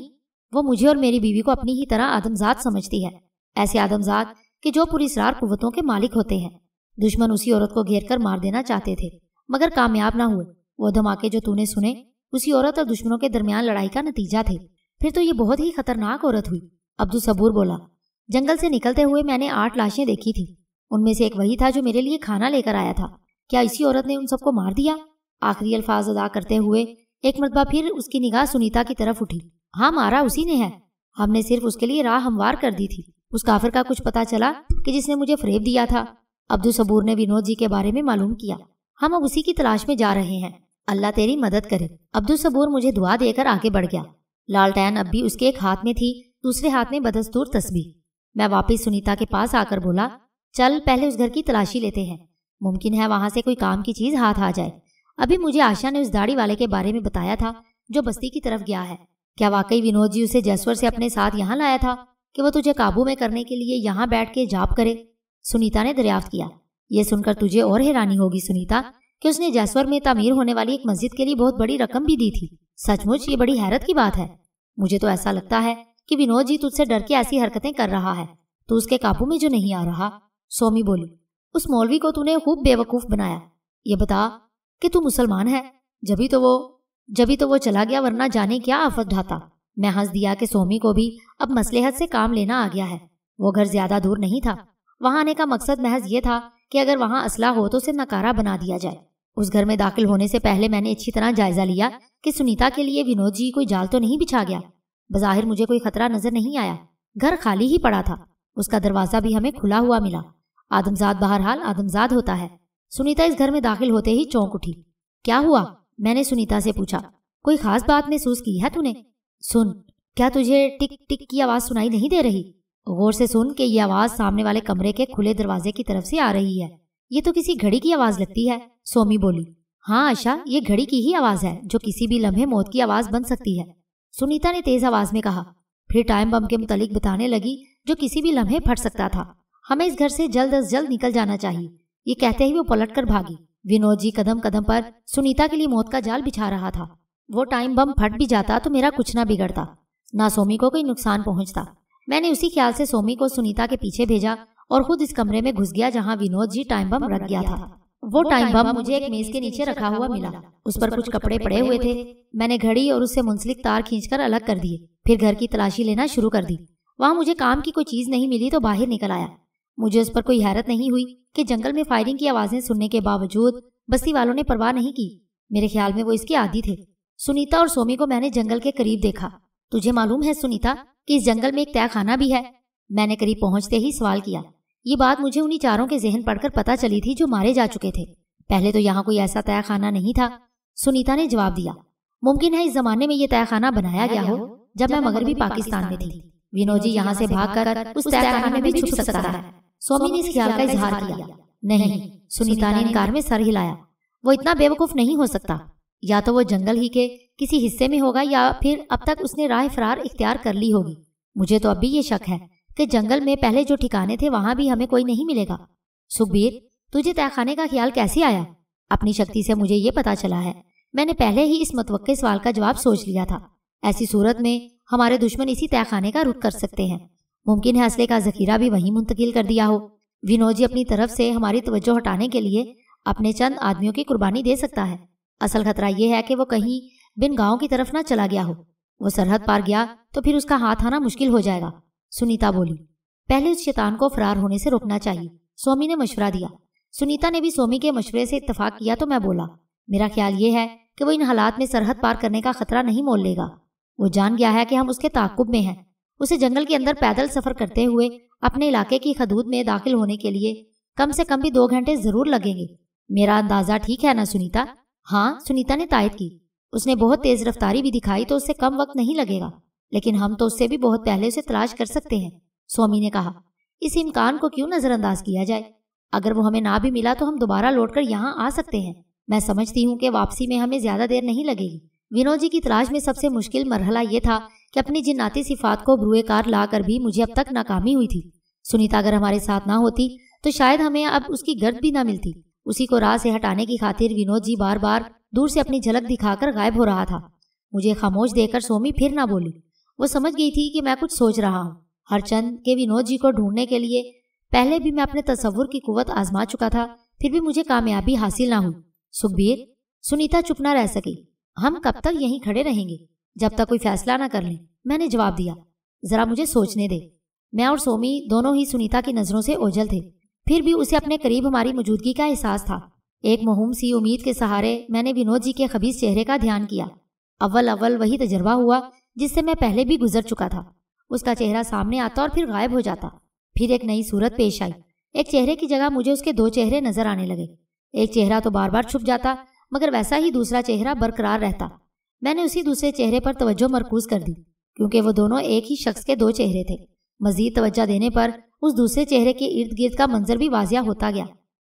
वो मुझे और मेरी बीवी को अपनी ही तरह आदमजात समझती है, ऐसे आदमजात कि जो पुरस्रार कुव्वतों के मालिक होते हैं। दुश्मन उसी औरत को घेर कर मार देना चाहते थे मगर कामयाब ना हुए। वो धमाके जो तूने सुने उसी औरत और दुश्मनों के दरमियान लड़ाई का नतीजा थे। फिर तो ये बहुत ही खतरनाक औरत हुई। अब्दुल सबूर बोला। जंगल से निकलते हुए मैंने 8 लाशें देखी थी। उनमें से एक वही था जो मेरे लिए खाना लेकर आया था। क्या इसी औरत ने उन सबको मार दिया? आखिरी अल्फाज अदा करते हुए एक मरतबा फिर उसकी निगाह सुनीता की तरफ उठी। हाँ, मारा उसी ने है। हमने सिर्फ उसके लिए राह हमवार कर दी थी। उस काफिर का कुछ पता चला कि जिसने मुझे फरेब दिया था? अब्दुल सबूर ने विनोद जी के बारे में मालूम किया। हम अब उसी की तलाश में जा रहे हैं। अल्लाह तेरी मदद करे। अब्दुल सबूर मुझे दुआ देकर आगे बढ़ गया। लालटेन अब भी उसके एक हाथ में थी, दूसरे हाथ में बदस्तूर तस्बीह। मैं वापस सुनीता के पास आकर बोला, चल पहले उस घर की तलाशी लेते हैं। मुमकिन है वहां से कोई काम की चीज हाथ आ जाए। अभी मुझे आशा ने उस दाढ़ी वाले के बारे में बताया था जो बस्ती की तरफ गया है। क्या वाकई विनोद जी उसे जसवर से अपने साथ यहाँ लाया था कि वो तुझे काबू में करने के लिए यहाँ बैठ के जाप करे? सुनीता ने दरियाफ्त किया। ये सुनकर तुझे और हैरानी होगी सुनीता कि उसने जसवर में तामीर होने वाली एक मस्जिद के लिए बहुत बड़ी रकम भी दी थी। सचमुच ये बड़ी हैरत की बात है। मुझे तो ऐसा लगता है कि विनोद जी तुझसे डर के ऐसी हरकतें कर रहा है तो उसके काबू में जो नहीं आ रहा। सोमी बोली, उस मौलवी को तूने खूब बेवकूफ बनाया। ये बता कि तू मुसलमान है, जभी तो वो चला गया, वरना जाने क्या आफत ढाता। मैं हंस दिया कि सोमी को भी अब मसलहत से काम लेना आ गया है। वो घर ज्यादा दूर नहीं था। वहां आने का मकसद महज ये था कि अगर वहां असला हो तो उसे नकारा बना दिया जाए। उस घर में दाखिल होने से पहले मैंने अच्छी तरह जायजा लिया कि सुनीता के लिए विनोद जी कोई जाल तो नहीं बिछा गया। बज़ाहिर मुझे कोई खतरा नजर नहीं आया। घर खाली ही पड़ा था। उसका दरवाजा भी हमें खुला हुआ मिला। आदमजाद बहरहाल आदमजाद होता है। सुनीता इस घर में दाखिल होते ही चौंक उठी। क्या हुआ? मैंने सुनीता से पूछा। कोई खास बात महसूस की है तूने? सुन, क्या तुझे टिक टिक की आवाज सुनाई नहीं दे रही? गौर से सुन कि ये आवाज सामने वाले कमरे के खुले दरवाजे की तरफ से आ रही है। ये तो किसी घड़ी की आवाज लगती है, सोमी बोली। हाँ आशा, ये घड़ी की ही आवाज है जो किसी भी लम्हे मौत की आवाज बन सकती है, सुनीता ने तेज आवाज में कहा। फिर टाइम बम के मुतालिक बताने लगी जो किसी भी लम्हे फट सकता था। हमें इस घर से जल्द अज जल्द निकल जाना चाहिए। ये कहते ही वो पलट कर भागी। विनोद जी कदम कदम पर सुनीता के लिए मौत का जाल बिछा रहा था। वो टाइम बम फट भी जाता तो मेरा कुछ ना बिगड़ता, ना सोमी को कोई नुकसान पहुंचता। मैंने उसी ख्याल से सोमी को सुनीता के पीछे भेजा और खुद इस कमरे में घुस गया जहाँ विनोद जी टाइम बम रख गया था। वो टाइम बम मुझे एक मेज के नीचे रखा हुआ मिला। उस पर कुछ कपड़े पड़े हुए थे। मैंने घड़ी और उससे मुंसलिक तार खींचकर अलग कर दिए। फिर घर की तलाशी लेना शुरू कर दी। वहाँ मुझे काम की कोई चीज नहीं मिली तो बाहर निकल आया। मुझे उस पर कोई हैरत नहीं हुई कि जंगल में फायरिंग की आवाजें सुनने के बावजूद बस्ती वालों ने परवाह नहीं की। मेरे ख्याल में वो इसके आदी थे। सुनीता और सोमी को मैंने जंगल के करीब देखा। तुझे मालूम है सुनीता कि इस जंगल में एक तहखाना भी है? मैंने करीब पहुंचते ही सवाल किया। ये बात मुझे उन्हीं चारों के जहन पढ़कर पता चली थी जो मारे जा चुके थे। पहले तो यहाँ कोई ऐसा तहखाना नहीं था, सुनीता ने जवाब दिया। मुमकिन है इस जमाने में ये तहखाना बनाया गया हो जब मैं मगरबी पाकिस्तान में थी। विनोद जी यहाँ से भागकर उस तहखाने में भी छुप सकता है। सोमी ने इस ख्याल का इजहार किया। नहीं, सुनीता ने इनकार में सर हिलाया। वो इतना बेवकूफ नहीं हो सकता। या तो वो जंगल ही के किसी हिस्से में होगा या फिर अब तक उसने राह फरार इख्तियार कर ली होगी। मुझे तो अब भी ये शक है कि जंगल में पहले जो ठिकाने थे वहां भी हमें कोई नहीं मिलेगा। सुखबीर, तुझे तहखाने का ख्याल कैसे आया? अपनी शक्ति से मुझे ये पता चला है। मैंने पहले ही इस मतवक्के सवाल का जवाब सोच लिया था। ऐसी सूरत में हमारे दुश्मन इसी तहखाने का रुख कर सकते हैं। मुमकिन है असले का जखीरा भी वहीं मुंतकिल कर दिया हो। विनोद जी अपनी तरफ से हमारी तवज्जो हटाने के लिए अपने चंद आदमियों की कुर्बानी दे सकता है। असल खतरा यह है कि वो कहीं बिन गांव की तरफ ना चला गया हो। वो सरहद पार गया तो फिर उसका हाथ आना मुश्किल हो जाएगा। सुनीता बोली। पहले उस शैतान को फरार होने से रोकना चाहिए, सोमी ने मशवरा दिया। सुनीता ने भी सोमी के मशवरे से इत्तेफाक किया तो मैं बोला, मेरा ख्याल ये है कि वो इन हालात में सरहद पार करने का खतरा नहीं मोल लेगा। वो जान गया है कि हम उसके ताक़ुब में हैं। उसे जंगल के अंदर पैदल सफर करते हुए अपने इलाके की हदूद में दाखिल होने के लिए कम से कम भी 2 घंटे जरूर लगेंगे। मेरा अंदाजा ठीक है ना सुनीता? हाँ, सुनीता ने तायद की। उसने बहुत तेज रफ्तारी भी दिखाई तो उससे कम वक्त नहीं लगेगा, लेकिन हम तो उससे भी बहुत पहले उसे तलाश कर सकते हैं, सोमी ने कहा। इस इम्कान को क्यों नजरअंदाज किया जाए? अगर वो हमें ना भी मिला तो हम दोबारा लौटकर यहाँ आ सकते हैं। मैं समझती हूँ कि वापसी में हमें ज्यादा देर नहीं लगेगी। विनोद जी की तलाश में सबसे मुश्किल मरहला ये था कि अपनी जिन्नाती सिफात को बरूए कार ला कर भी मुझे अब तक नाकामी हुई थी। सुनीता अगर हमारे साथ ना होती तो शायद हमें अब उसकी गर्द भी ना मिलती। उसी को राह से हटाने की खातिर विनोद जी बार बार दूर से अपनी झलक दिखाकर गायब हो रहा था। मुझे खामोश देखकर सोमी फिर ना बोली। वो समझ गई थी कि मैं कुछ सोच रहा हूँ। हरचंद के विनोद जी को ढूंढने के लिए पहले भी मैं अपने तसव्वुर की कुव्वत आजमा चुका था, फिर भी मुझे कामयाबी हासिल ना हुई। सुखबीर, सुनीता चुप ना रह सकी। हम कब तक यहीं खड़े रहेंगे जब तक कोई फैसला ना कर लें, मैंने जवाब दिया। जरा मुझे सोचने दे। मैं और सोमी दोनों ही सुनीता की नजरों से ओझल थे, फिर भी उसे अपने करीब हमारी मौजूदगी का एहसास था। एक महूम सी उम्मीद के सहारे मैंने विनोद जी के खबीस चेहरे का ध्यान किया। अव्वल वही तजर्बा हुआ जिससे मैं पहले भी गुजर चुका था। उसका चेहरा सामने आता और फिर गायब हो जाता। फिर एक नई सूरत पेश आई। एक चेहरे की जगह मुझे उसके 2 चेहरे नजर आने लगे। एक चेहरा तो बार बार छुप जाता, मगर वैसा ही दूसरा चेहरा बरकरार रहता। मैंने उसी दूसरे चेहरे पर तवज्जो मरकूज कर दी, क्योंकि वो दोनों एक ही शख्स के 2 चेहरे थे। मजीद तवज्जो देने पर उस दूसरे चेहरे के इर्द गिर्द का मंजर भी वाजिया होता गया।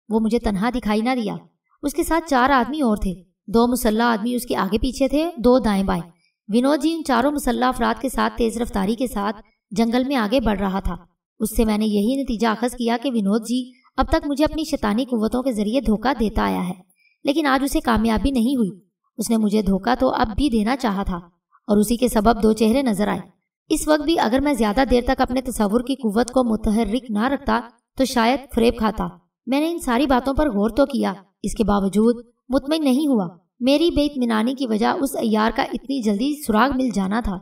वो मुझे तन्हा दिखाई ना दिया। उसके साथ 4 आदमी और थे। 2 मुसल्ला आदमी उसके आगे पीछे थे, 2 दाएं बाएं। विनोद जी इन 4 मुसल्ला अफराद के साथ तेज रफ्तारी के साथ जंगल में आगे बढ़ रहा था। उससे मैंने यही नतीजा अखज़ किया कि विनोद जी अब तक मुझे अपनी शैतानी कुव्वतों के जरिए धोखा देता आया है, लेकिन आज उसे कामयाबी नहीं हुई। उसने मुझे धोखा तो अब भी देना चाहा था और उसी के सबब 2 चेहरे नजर आए। इस वक्त भी अगर मैं ज्यादा देर तक अपने तसव्वुर की कुव्वत को मुतहर्रिक ना रखता तो शायद फरेब खाता। मैंने इन सारी बातों पर गौर तो किया, इसके बावजूद मुतमईन नहीं हुआ। मेरी बेइत्मीनानी की वजह उस अय्यार का इतनी जल्दी सुराग मिल जाना था।